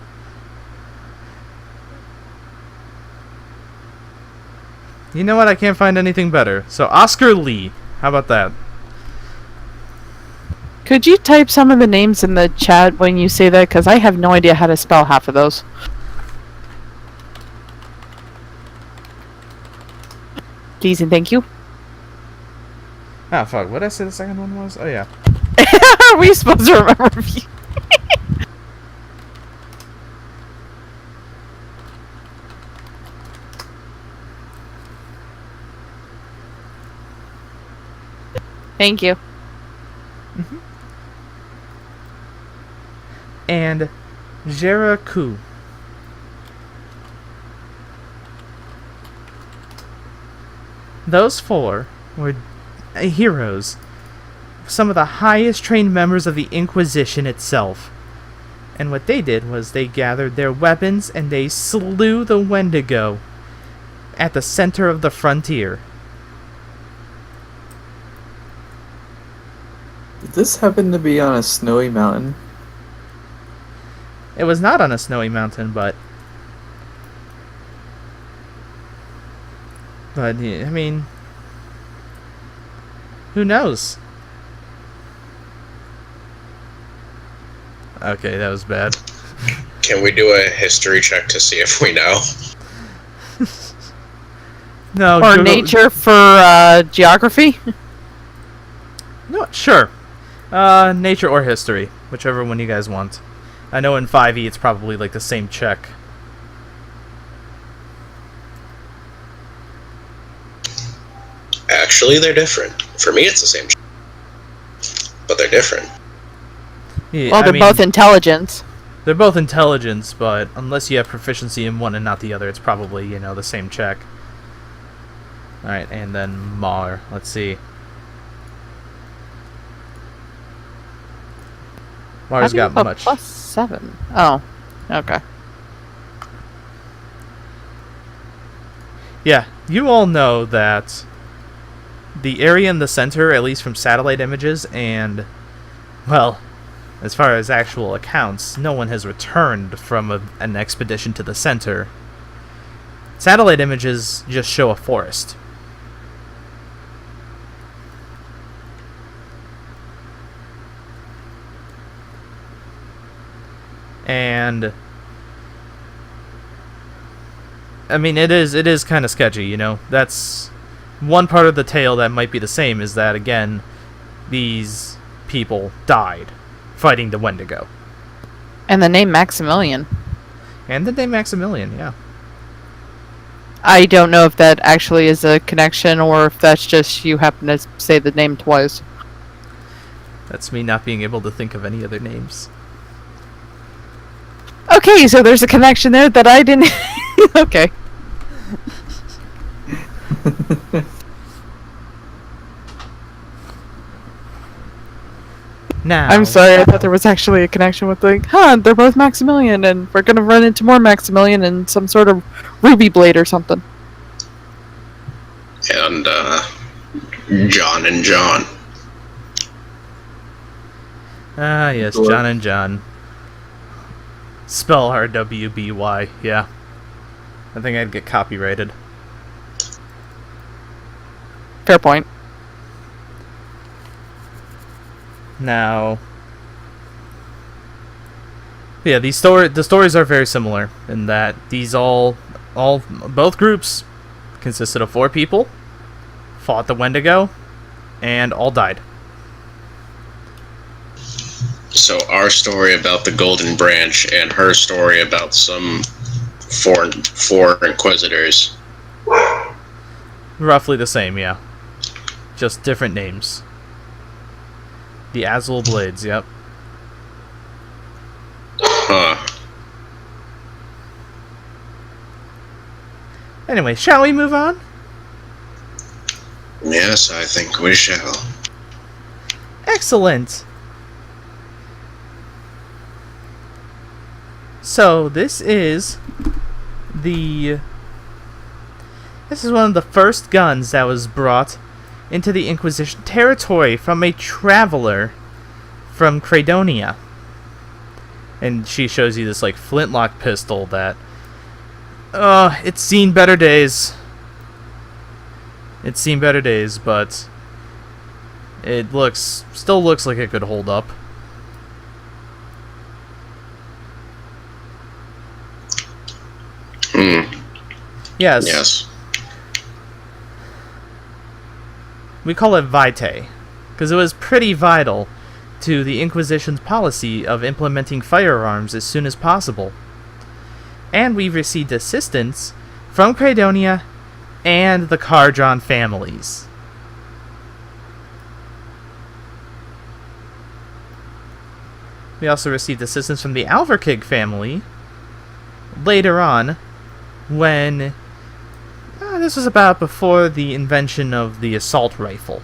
You know what? I can't find anything better. So Oscar Lee. How about that? Could you type some of the names in the chat when you say that? Because I have no idea how to spell half of those. Please and thank you. Ah, fuck. What did I say the second one was? Oh, yeah. Are we supposed to remember? Thank you. And Jericho. Those four were heroes, some of the highest trained members of the Inquisition itself. And what they did was they gathered their weapons and they slew the Wendigo at the center of the frontier. Did this happen to be on a snowy mountain? It was not on a snowy mountain, but yeah, I mean, who knows? Okay, that was bad. Can we do a history check to see if we know? No, Or Google- nature for geography? No, sure. Nature or history, whichever one you guys want. I know in 5e it's probably like the same check. Actually, they're different. For me, it's the same, but they're different. Yeah, Well, I they're mean, both intelligence. they're both intelligence, but unless you have proficiency in one and not the other, it's probably, you know, the same check. Alright, and then Mar. Let's see. Mar's How do you got have a much. +7? Oh, okay. Yeah, you all know that the area in the center, at least from satellite images, and, well, as far as actual accounts, no one has returned from an expedition to the center. Satellite images just show a forest. And I mean, it is kind of sketchy, you know. That's one part of the tale that might be the same, is that again, these people died fighting the Wendigo. And the name Maximilian. And the name Maximilian, yeah. I don't know if that actually is a connection or if that's just you happen to say the name twice. That's me not being able to think of any other names. Okay, so there's a connection there that I didn't. Okay. Now, I'm sorry, I thought there was actually a connection with like, they're both Maximilian and we're gonna run into more Maximilian and some sort of ruby blade or something. And John and John. Ah, yes, Sure. John and John. Spell RWBY, yeah. I think I'd get copyrighted. Fair point. Now, yeah, the stories are very similar in that these both groups consisted of 4 people, fought the Wendigo, and all died. So our story about the Golden Branch and her story about some four Inquisitors. Roughly the same, yeah. Just different names. The Azul Blades, yep. Huh. Anyway, shall we move on? Yes, I think we shall. Excellent. So this is one of the first guns that was brought into the Inquisition Territory from a traveler from Credonia. And she shows you this like flintlock pistol that it's seen better days. It's seen better days, but it still looks like it could hold up. Yes. Yes. We call it vitae, because it was pretty vital to the Inquisition's policy of implementing firearms as soon as possible. And we received assistance from Credonia and the Cardron families. We also received assistance from the Alverkig family later on, when this was about before the invention of the assault rifle.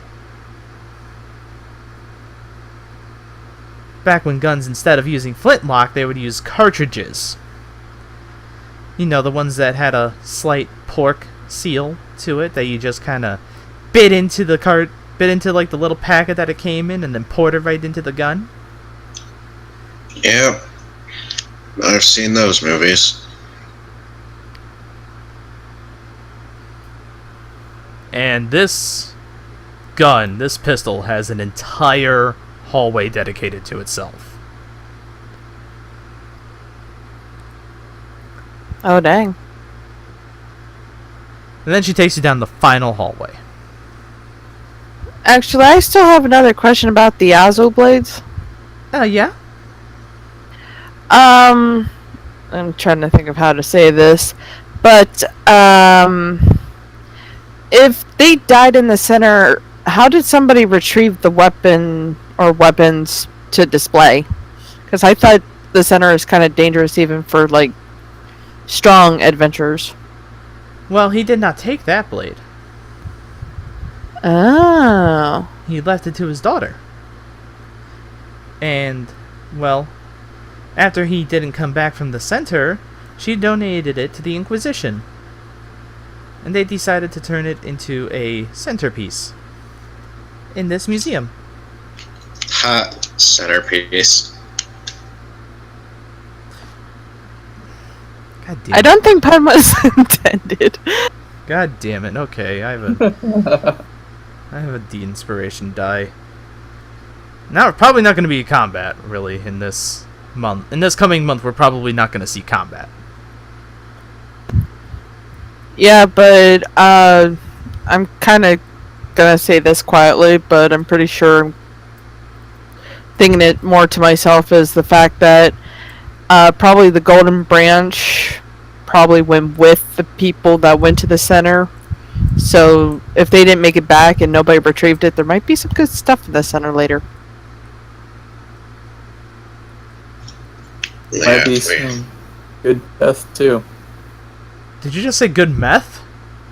Back when guns, instead of using flintlock, they would use cartridges. You know, the ones that had a slight pork seal to it that you just kind of bit into like the little packet that it came in and then poured it right into the gun. Yeah. I've seen those movies. And this gun, this pistol, has an entire hallway dedicated to itself. Oh, dang. And then she takes you down the final hallway. Actually, I still have another question about the Azo blades. Yeah? I'm trying to think of how to say this, but, if they died in the center, how did somebody retrieve the weapon or weapons to display? Because I thought the center is kind of dangerous even for, like, strong adventurers. Well, he did not take that blade. Oh. He left it to his daughter. And, well, after he didn't come back from the center, she donated it to the Inquisition. And they decided to turn it into a centerpiece in this museum. Hot centerpiece. God damn I it. don't think pun was intended. God damn it. Okay, I have a de-inspiration die. Now we're probably not going to be combat, really, in this month. In this coming month, we're probably not going to see combat. Yeah, but I'm kind of gonna say this quietly, but I'm pretty sure I'm thinking it more to myself is the fact that probably the Golden Branch probably went with the people that went to the center. So if they didn't make it back and nobody retrieved it, there might be some good stuff in the center later. Might be some good death too. Did you just say good meth?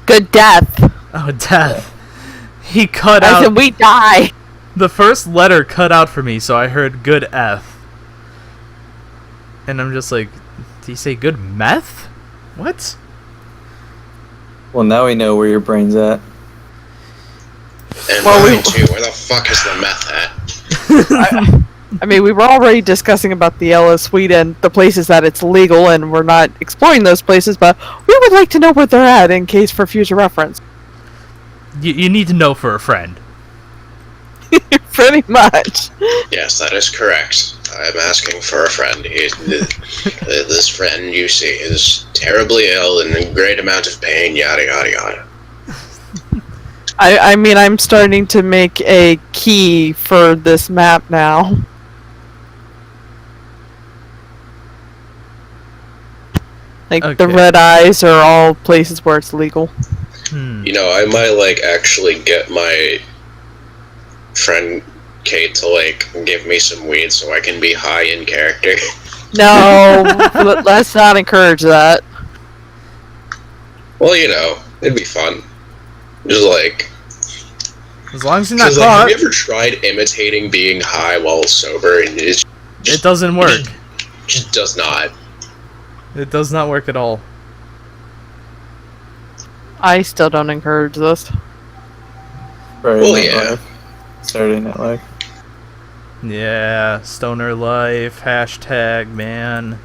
Good death. Oh, death. He cut I out. said we die. The first letter cut out for me, so I heard good F. And I'm just like, did he say good meth? What? Well, now we know where your brain's at. And Well, mine too. Where the fuck is the meth at? I mean, we were already discussing about the Ellis Suite and the places that it's legal, and we're not exploring those places, but we would like to know where they're at in case for future reference. You need to know for a friend. Pretty much. Yes, that is correct. I'm asking for a friend. This friend you see is terribly ill and in great amount of pain, yada yada yada. I mean, I'm starting to make a key for this map now. Like, the Okay. red eyes are all places where it's legal. You know, I might, actually get my friend Kate to, give me some weed so I can be high in character. No, let's not encourage that. Well, it'd be fun. Just, As long as you're not have caught, you ever tried imitating being high while sober? And it it doesn't work. just does not. It does not work at all. I still don't encourage this. Right. Well, yeah. Starting that life. Yeah, stoner life, hashtag, man.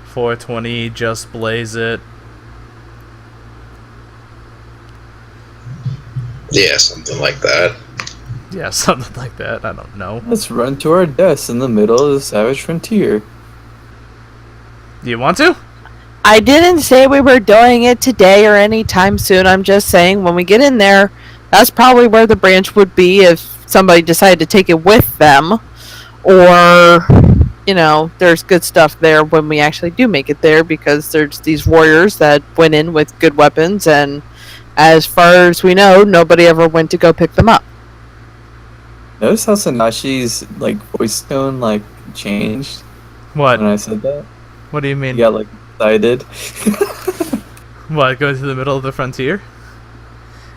420, just blaze it. Yeah, something like that. Yeah, something like that. I don't know. Let's run to our deaths in the middle of the savage frontier. Do you want to? I didn't say we were doing it today or anytime soon. I'm just saying when we get in there, that's probably where the branch would be if somebody decided to take it with them. Or, there's good stuff there when we actually do make it there because there's these warriors that went in with good weapons, and as far as we know, nobody ever went to go pick them up. Notice how Sanashi's voice tone changed What? when I said that? What do you mean? He got excited. What, go to the middle of the frontier?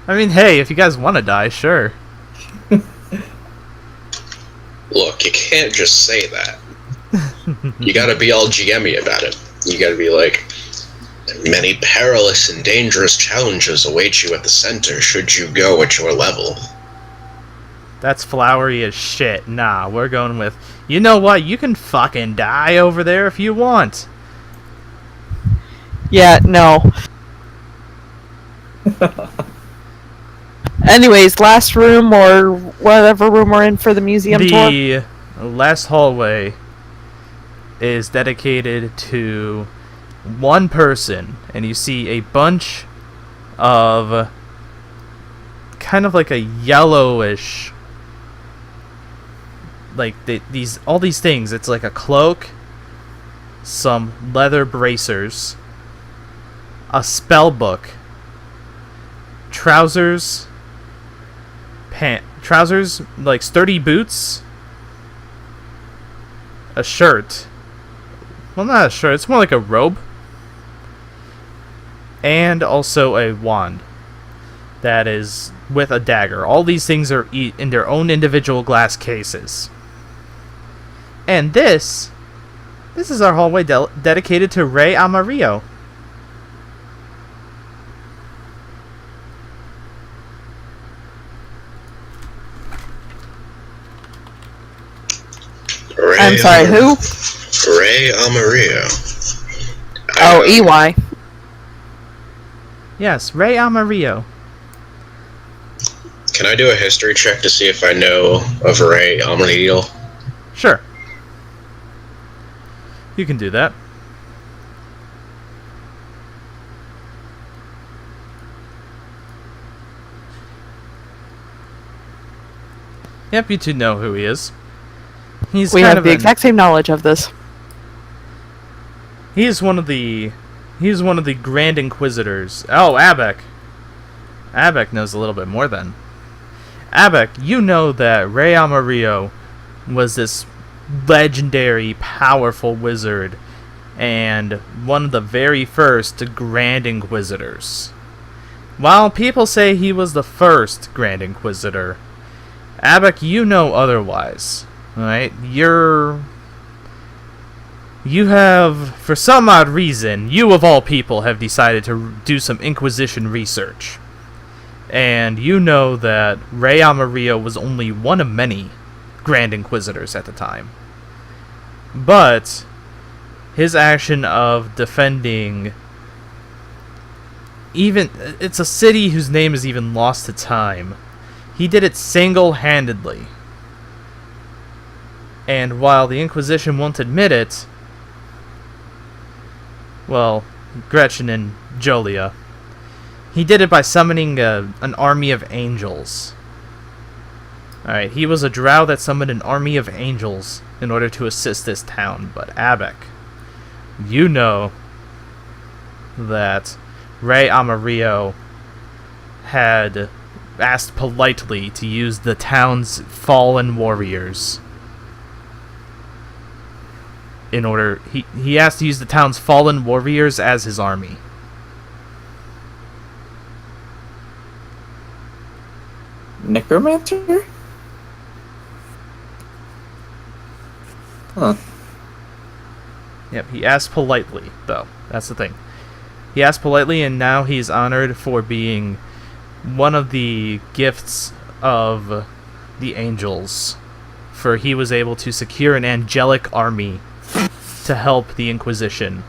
I mean, hey, if you guys want to die, sure. Look, you can't just say that. You gotta be all GM-y about it. You gotta be like, many perilous and dangerous challenges await you at the center should you go at your level. That's flowery as shit. Nah, we're going with, you know what, you can fucking die over there if you want. Yeah, no. Anyways, last room or whatever room we're in for the museum tour. The last hallway is dedicated to one person, and you see a bunch of kind of like a yellowish, all these things. It's like a cloak, some leather bracers, a spell book, trousers, like sturdy boots, a shirt. Well, not a shirt, it's more like a robe. And also a wand that is with a dagger. All these things are in their own individual glass cases. And this is our hallway dedicated to Rey Amarillo. I'm sorry, who? Rey Amarillo. Oh, EY. Yes, Rey Amarillo. Can I do a history check to see if I know of Rey Amarillo? Sure. You can do that. Yep, you two know who he is. We have the exact same knowledge of this. He's one of the Grand Inquisitors. Oh, Abek. Abek knows a little bit more then. Abek, you know that Rey Amarillo was this legendary, powerful wizard and one of the very first Grand Inquisitors. While people say he was the first Grand Inquisitor, Abek, you know otherwise. Alright? You have, for some odd reason, you of all people have decided to do some Inquisition research. And you know that Rey Amarillo was only one of many Grand Inquisitors at the time. But his action of defending it's a city whose name is even lost to time. He did it single-handedly. And while the Inquisition won't admit it, well, Gretchen and Jolia, he did it by summoning an army of angels. Alright, he was a drow that summoned an army of angels in order to assist this town. But Abek, you know that Rey Amarillo had asked politely to use the town's fallen warriors. He asked to use the town's fallen warriors as his army. Necromancer? Huh. Yep, he asked politely, though. That's the thing. He asked politely, and now he's honored for being one of the gifts of the angels. For he was able to secure an angelic army to help the Inquisition.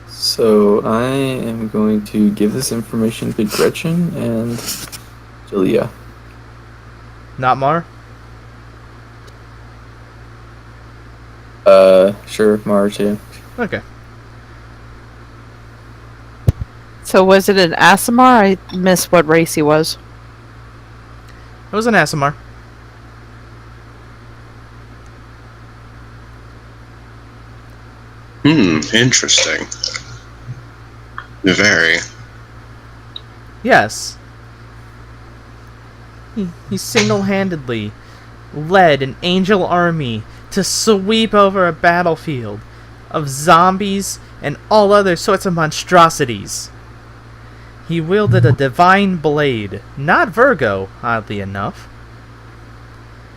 So I am going to give this information to Gretchen and Julia. Not Mar? Sure, Mar too. Okay. So was it an Asimar? I missed what race he was. It was an Asimar. Interesting. Very. Yes. He single-handedly led an angel army to sweep over a battlefield of zombies and all other sorts of monstrosities. He wielded a divine blade, not Virgo, oddly enough,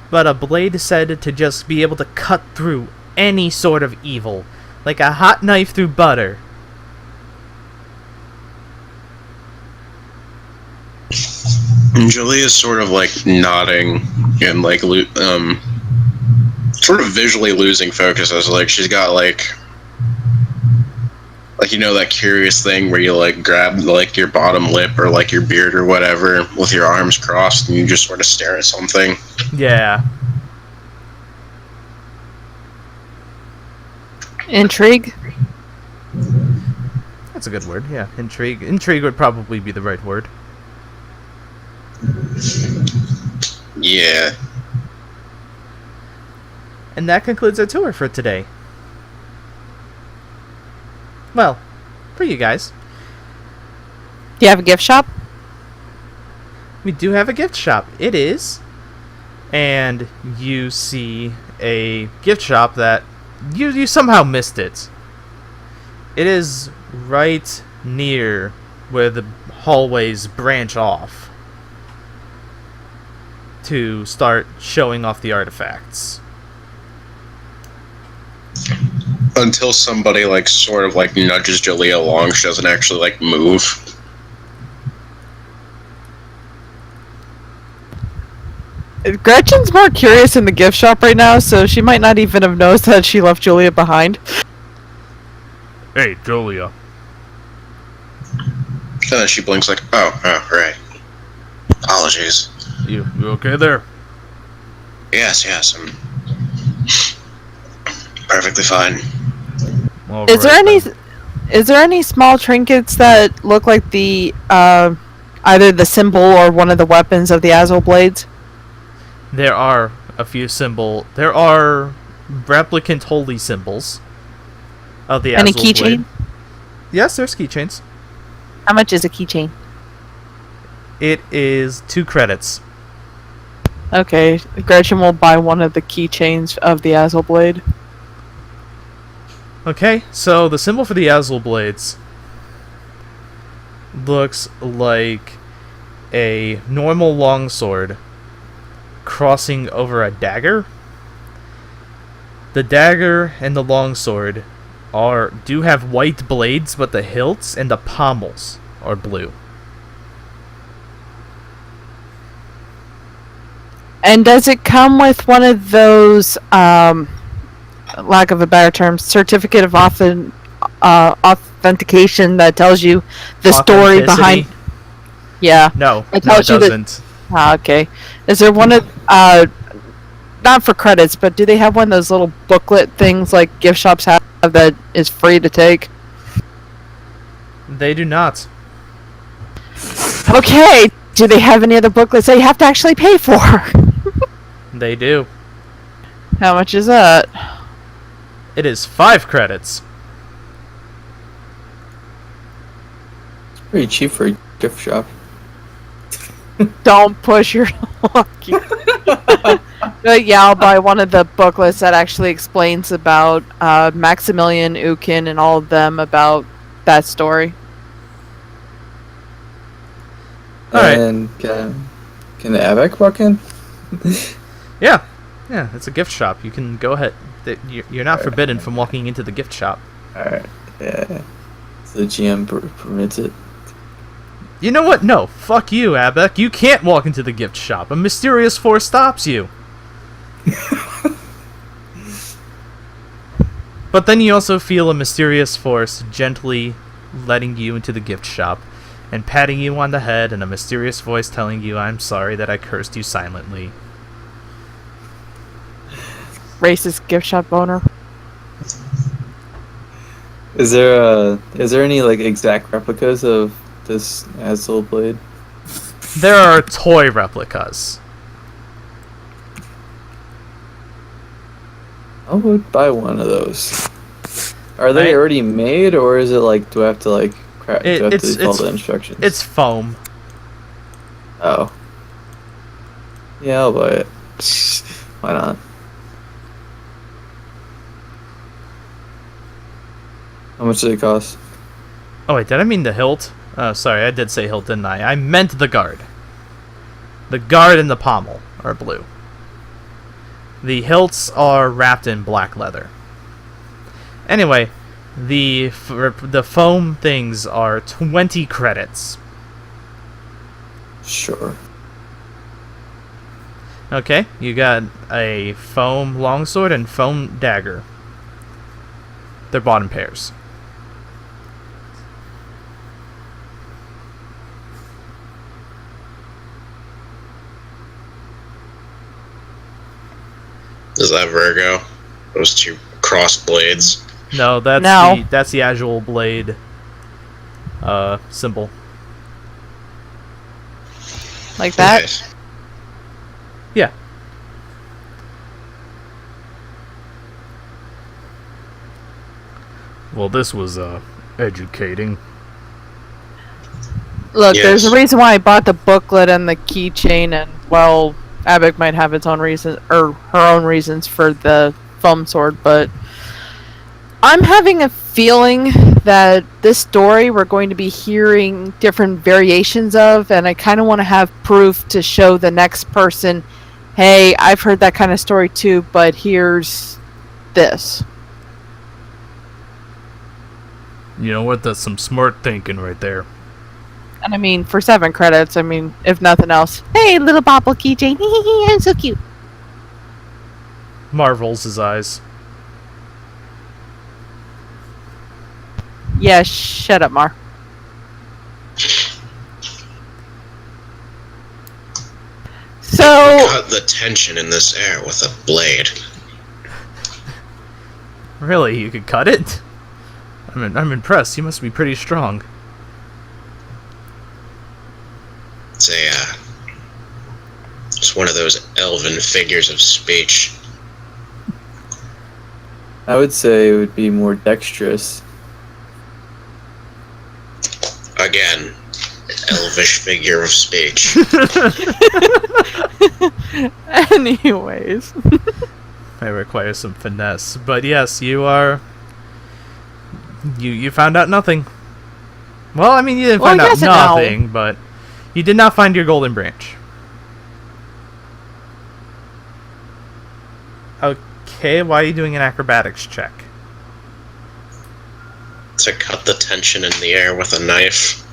but a blade said to just be able to cut through any sort of evil, like a hot knife through butter. And Julia's sort of like nodding and like sort of visually losing focus as like she's got like you know that curious thing where you like grab like your bottom lip or like your beard or whatever with your arms crossed and you just sort of stare at something. Yeah. Intrigue? That's a good word, yeah. Intrigue. Intrigue would probably be the right word. Yeah. And that concludes our tour for today. Well, for you guys. Do you have a gift shop? We do have a gift shop. It is. And you see a gift shop that you somehow missed it. It is right near where the hallways branch off to start showing off the artifacts. Until somebody like sort of like nudges Julia along, she doesn't actually like move. Gretchen's more curious in the gift shop right now, so she might not even have noticed that she left Julia behind. Hey, Julia. And then she blinks like, oh, right. Apologies. You okay there? Yes, I'm perfectly fine. Is there any small trinkets that look like the either the symbol or one of the weapons of the Azul blades? There are a few There are replicant holy symbols. of the Any Azul keychain? blade. Yes, there's keychains. How much is a keychain? It is 2 credits. Okay, Gretchen will buy one of the keychains of the Azul Blade. Okay, so the symbol for the Azul blades looks like a normal longsword crossing over a dagger. The dagger and the longsword do have white blades, but the hilts and the pommels are blue. And does it come with one of those, lack of a better term, certificate of authentication that tells you the story behind? Yeah. No, It no, it tells you that- doesn't. Okay. Is there one of, not for credits, but do they have one of those little booklet things like gift shops have that is free to take? They do not. Okay. Do they have any other booklets that you have to actually pay for? They do. How much is that? It is 5 credits. It's pretty cheap for a gift shop. Don't push your luck. But yeah, I'll buy one of the booklets that actually explains about Maximilian, Ukin, and all of them about that story. Alright. And can the AVAC walk in? Yeah, it's a gift shop. You can go ahead. You're not forbidden from walking into the gift shop. Alright, yeah. So the GM permits it. You know what? No, fuck you, Abek. You can't walk into the gift shop. A mysterious force stops you. But then you also feel a mysterious force gently letting you into the gift shop and patting you on the head, and a mysterious voice telling you, "I'm sorry that I cursed you silently." Racist gift shop owner. Is there any like exact replicas of this Azul blade? There are toy replicas. I would buy one of those. Are they Right. already made, or is it like, do I have to like do I have to follow the instructions? It's foam. Oh. Yeah, I'll buy it. Why not? How much did it cost? Oh wait, did I mean the hilt? Sorry, I did say hilt, didn't I? I meant the guard. The guard and the pommel are blue. The hilts are wrapped in black leather. Anyway, the foam things are 20 credits. Sure. Okay, you got a foam longsword and foam dagger. They're bought in pairs. Is that Virgo? Those 2 cross blades. No, No. that's the Azul blade symbol. Like that? Nice. Yeah. Well, this was educating. Look, Yes. there's a reason why I bought the booklet and the keychain, and well, Abek might have its own reason or her own reasons for the foam sword, but I'm having a feeling that this story we're going to be hearing different variations of, and I kind of want to have proof to show the next person, hey, I've heard that kind of story too, but here's this. You know what? That's some smart thinking right there. And I mean, for 7 credits, I mean, if nothing else, hey, little bobble keychain, I'm so cute. Marv rolls his eyes. Yeah, shut up, Mar. So, Cut the tension in this air with a blade. Really? You could cut it? I'm impressed. You must be pretty strong. It's one of those elven figures of speech. I would say it would be more dexterous. Again, elvish figure of speech. Anyways. It requires some finesse. But yes, you are... You found out nothing. Well, I mean, you didn't find out yes and nothing, but you did not find your golden branch. Okay, why are you doing an acrobatics check? To cut the tension in the air with a knife.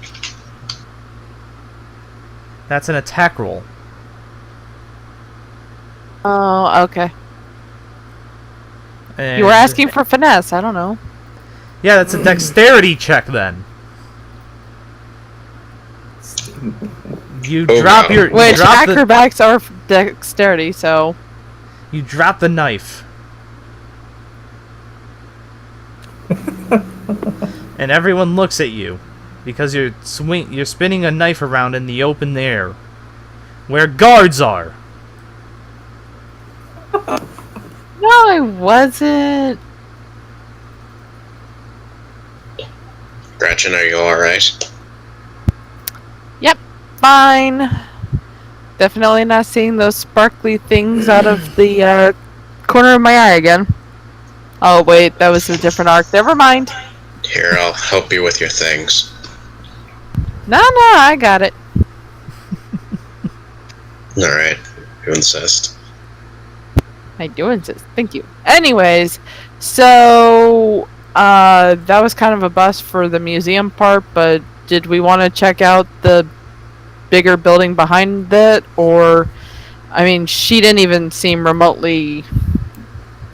That's an attack roll. Oh, okay. And You were asking for finesse. I don't know. yeah, that's a dexterity check then. You Oh, drop no. your... Which drop the, acrobatics are dexterity, so... you drop the knife. And everyone looks at you because you're spinning a knife around in the open air where guards are. No, I wasn't. Gretchen, are you alright? Yep, fine. Definitely not seeing those sparkly things out of the corner of my eye again. Oh, wait, that was a different arc. Never mind. Here, I'll help you with your things. No, I got it. Alright, you insist. I do insist. Thank you. Anyways, so that was kind of a bust for the museum part, but did we want to check out the bigger building behind it? Or, I mean, she didn't even seem remotely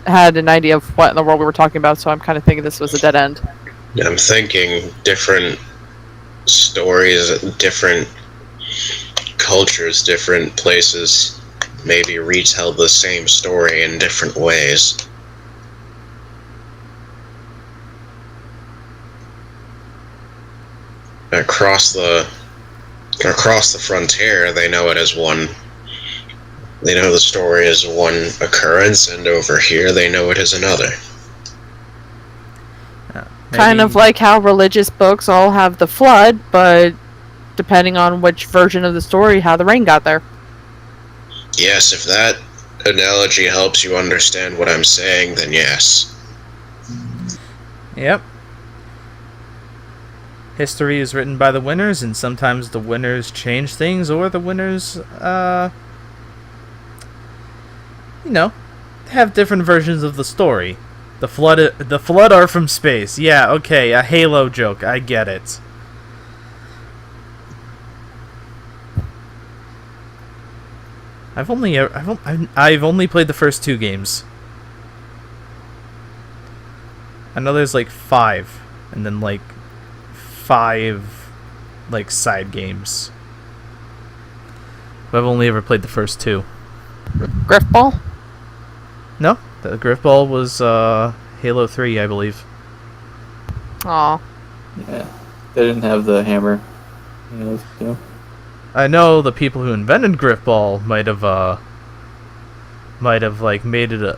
had an idea of what in the world we were talking about, so I'm kind of thinking this was a dead end. I'm thinking different stories, different cultures, different places maybe retell the same story in different ways. Across the frontier, they know it as one. They know the story as one occurrence, and over here, they know it as another. Kind of like how religious books all have the flood, but depending on which version of the story, how the rain got there. Yes, if that analogy helps you understand what I'm saying, then yes. Yep. History is written by the winners, and sometimes the winners change things, or the winners, have different versions of the story. The flood are from space. Yeah, okay, a Halo joke. I get it. I've only played the first 2 games. I know there's like 5, and then like 5 like side games. But I've only ever played the first 2. Griffball? No, the Griffball was Halo 3, I believe. Aw. Yeah, they didn't have the hammer. I know the people who invented Griffball might have like made it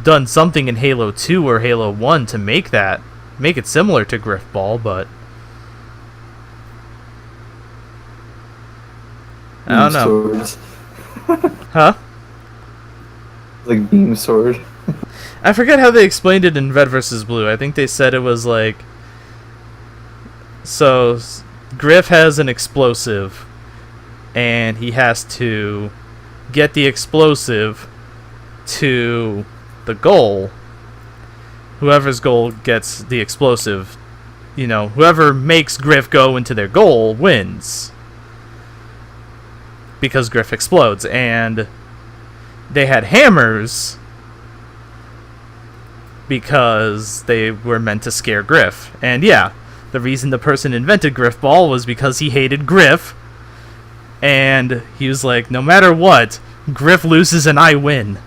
done something in Halo 2 or Halo 1 to make it similar to Griffball, but I don't know. Swords. Huh? Like beam sword. I forget how they explained it in Red vs. Blue. I think they said it was like, so Griff has an explosive, and he has to get the explosive to the goal. Whoever's goal gets the explosive, whoever makes Griff go into their goal wins. Because Griff explodes, and they had hammers because they were meant to scare Griff. And yeah, the reason the person invented Griffball was because he hated Griff, and he was like, no matter what, Griff loses and I win.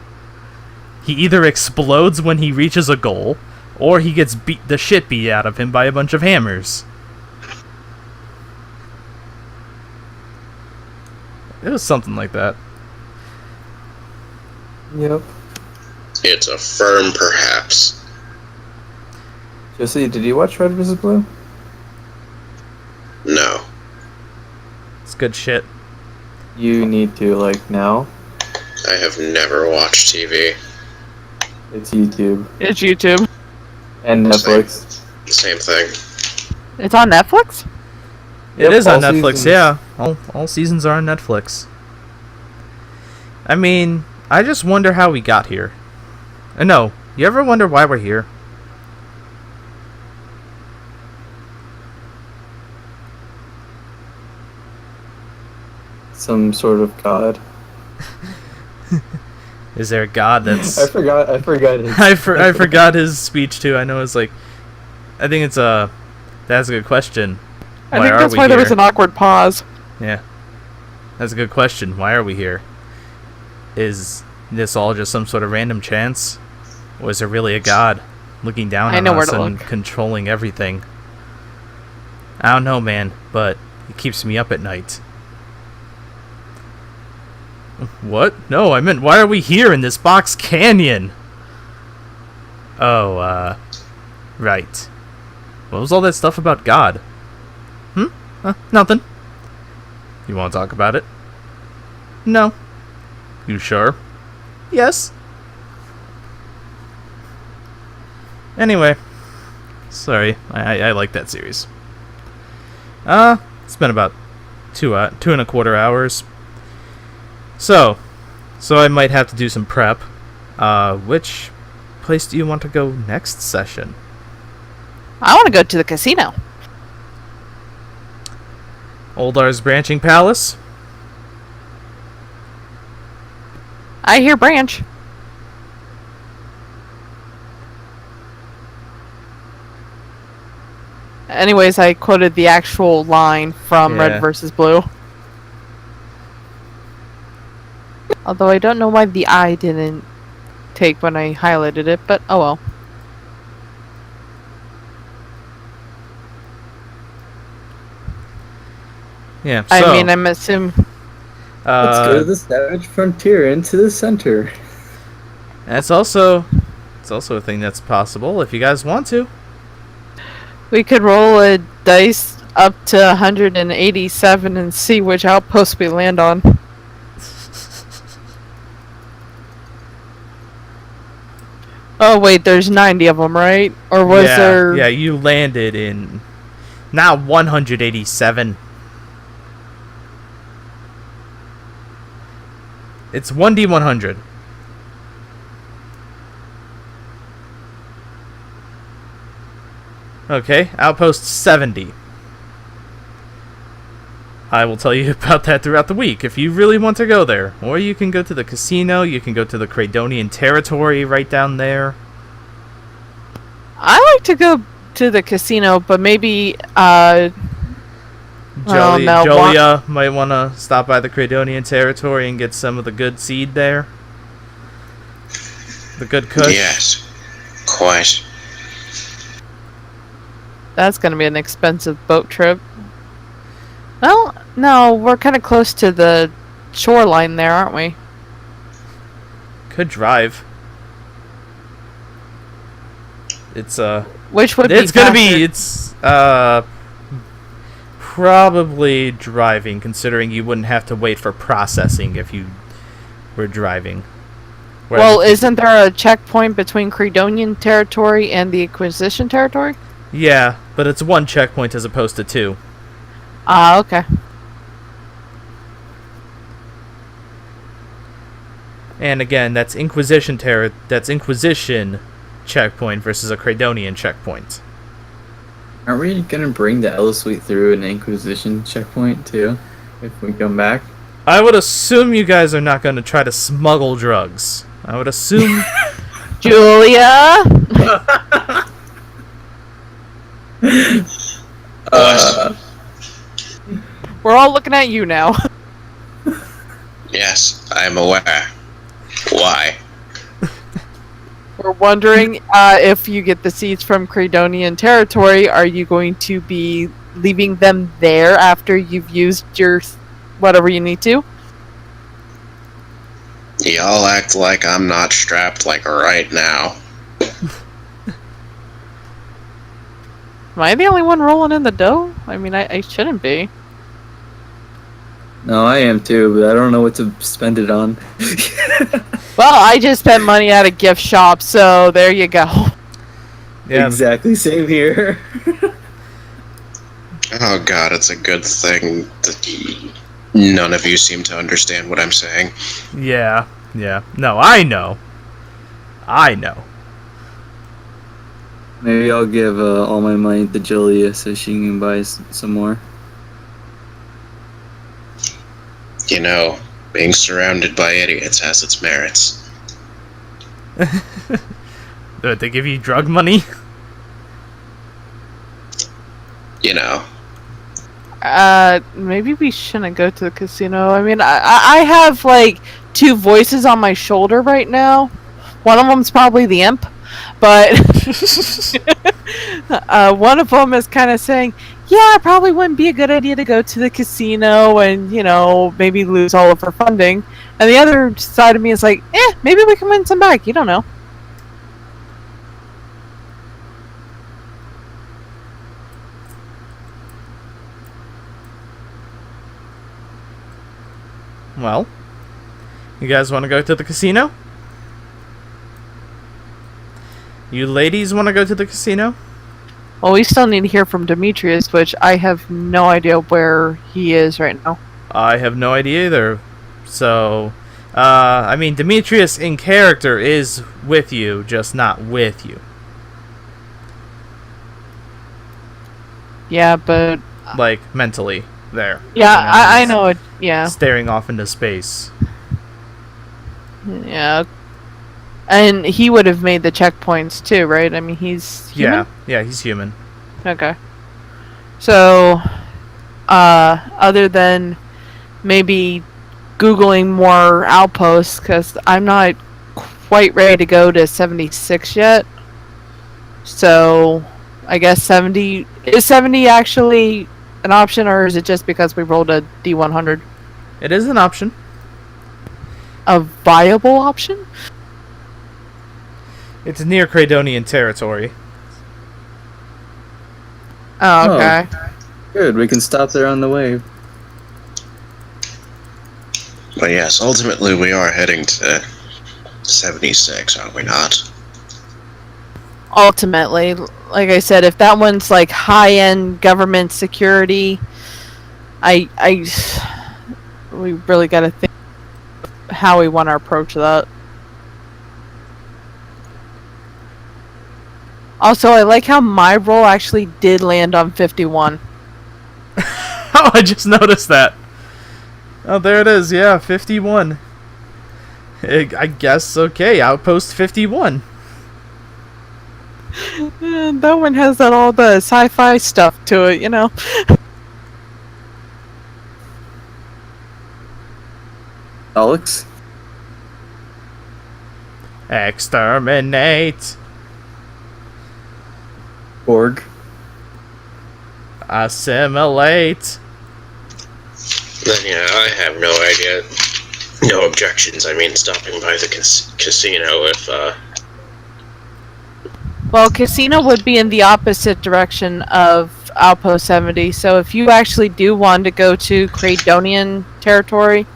He either explodes when he reaches a goal, or he gets the shit beat out of him by a bunch of hammers. It was something like that. Yep. It's a firm, perhaps. Josie, did you watch Red vs. Blue? No. It's good shit. You need to, like, now. I have never watched TV. It's YouTube. It's YouTube. And Netflix. Same thing. It's on Netflix? It is on all Netflix, seasons. yeah. All seasons are on Netflix. I mean, I just wonder how we got here. No, you ever wonder why we're here? Some sort of god. Is there a god that's... I forgot his I forgot his speech too. I know it's like... I think it's that's a good question. I think that's why there was an awkward pause. Yeah. That's a good question. Why are we here? Is this all just some sort of random chance? Or is there really a god looking down I on know where us to and look. controlling everything? I don't know, man, but it keeps me up at night. What? No, I meant why are we here in this box canyon? Oh, right. What was all that stuff about God? Nothing. You want to talk about it? No. You sure? Yes. Anyway. Sorry, I like that series. It's been about 2.25 hours. So I might have to do some prep. Which place do you want to go next session? I want to go to the casino. Oldar's Branching Palace? I hear Branch. Anyways, I quoted the actual line from Yeah. Red vs. Blue. Although I don't know why the I didn't take when I highlighted it, but oh well. Yeah, so... I mean, I'm assuming... Let's go to the Savage Frontier into the center. It's also a thing that's possible if you guys want to. We could roll a dice up to 187 and see which outpost we land on. Oh wait, there's 90 of them, right? Or was there... Yeah, you landed in... Not 187. It's 1D100. Okay, Outpost 70. I will tell you about that throughout the week if you really want to go there. Or you can go to the casino, you can go to the Cradonian Territory right down there. I like to go to the casino, but maybe, no, Jolia might want to stop by the Cradonian Territory and get some of the good seed there. The good kush. Yes. Quite. That's going to be an expensive boat trip. Well, no, we're kind of close to the shoreline there, aren't we? Could drive. It's Which would it's be gonna faster. be it's probably driving, considering you wouldn't have to wait for processing if you were driving. Well, isn't there a checkpoint between Credonian territory and the Inquisition territory? Yeah, but it's one checkpoint as opposed to two. Ah, okay. And again, that's Inquisition checkpoint versus a Credonian checkpoint. Aren't we gonna bring the Ella Suite through an Inquisition checkpoint too, if we come back? I would assume you guys are not going to try to smuggle drugs. I would assume... Julia? We're all looking at you now. Yes, I'm aware. Why? We're wondering if you get the seeds from Credonian territory, are you going to be leaving them there after you've used your whatever you need to? Y'all act like I'm not strapped like right now. Am I the only one rolling in the dough? I mean, I shouldn't be. No, I am too, but I don't know what to spend it on. Well, I just spent money at a gift shop, so there you go. Yeah. Exactly, same here. Oh god, it's a good thing that none of you seem to understand what I'm saying. Yeah. Yeah. No, I know. I know. Maybe I'll give all my money to Julia so she can buy some more. You know, being surrounded by idiots has its merits. They give you drug money? You know. Maybe we shouldn't go to the casino. I mean, I have, like, 2 voices on my shoulder right now. One of them's probably the imp, but one of them is kind of saying, yeah, it probably wouldn't be a good idea to go to the casino and, you know, maybe lose all of our funding. And the other side of me is like, maybe we can win some back. You don't know. Well, you guys want to go to the casino? You ladies want to go to the casino? Well, we still need to hear from Demetrius, which I have no idea where he is right now. I have no idea either. So, I mean, Demetrius in character is with you, just not with you. Yeah, but... Like, mentally, there. Yeah, You know, I he's know it. Yeah. Staring off into space. Yeah. And he would have made the checkpoints too, right? I mean, he's human? Yeah, he's human. Okay. So, other than maybe Googling more outposts, because I'm not quite ready to go to 76 yet. So, I guess 70... Is 70 actually an option, or is it just because we rolled a D100? It is an option. A viable option? It's near Cradonian territory. Oh, okay. Good, we can stop there on the way. But yes, ultimately we are heading to 76, are we not? Ultimately, like I said, if that one's like high-end government security, we really got to think how we want to approach that. Also, I like how my roll actually did land on 51. Oh, I just noticed that. Oh, there it is. Yeah, 51. I guess, okay, Outpost 51. That one has all the sci-fi stuff to it, you know? Alex? Exterminate. Borg? Assimilate. Then yeah, I have no idea. No objections. I mean, stopping by the casino if, Well, casino would be in the opposite direction of Outpost 70, so if you actually do want to go to Cradonian territory,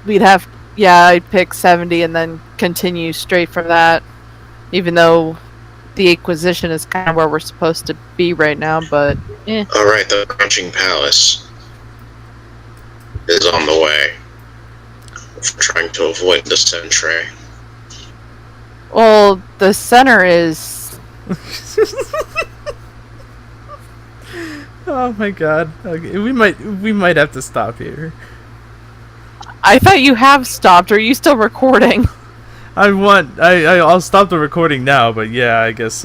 we'd have... Yeah, I'd pick 70 and then continue straight from that, even though the Inquisition is kind of where we're supposed to be right now, but Alright, the Crunching Palace is on the way. If we're trying to avoid the sentry. Well, the center is... Oh my god. Okay, we might have to stop here. I thought you have stopped. Are you still recording? I'll stop the recording now, but yeah, I guess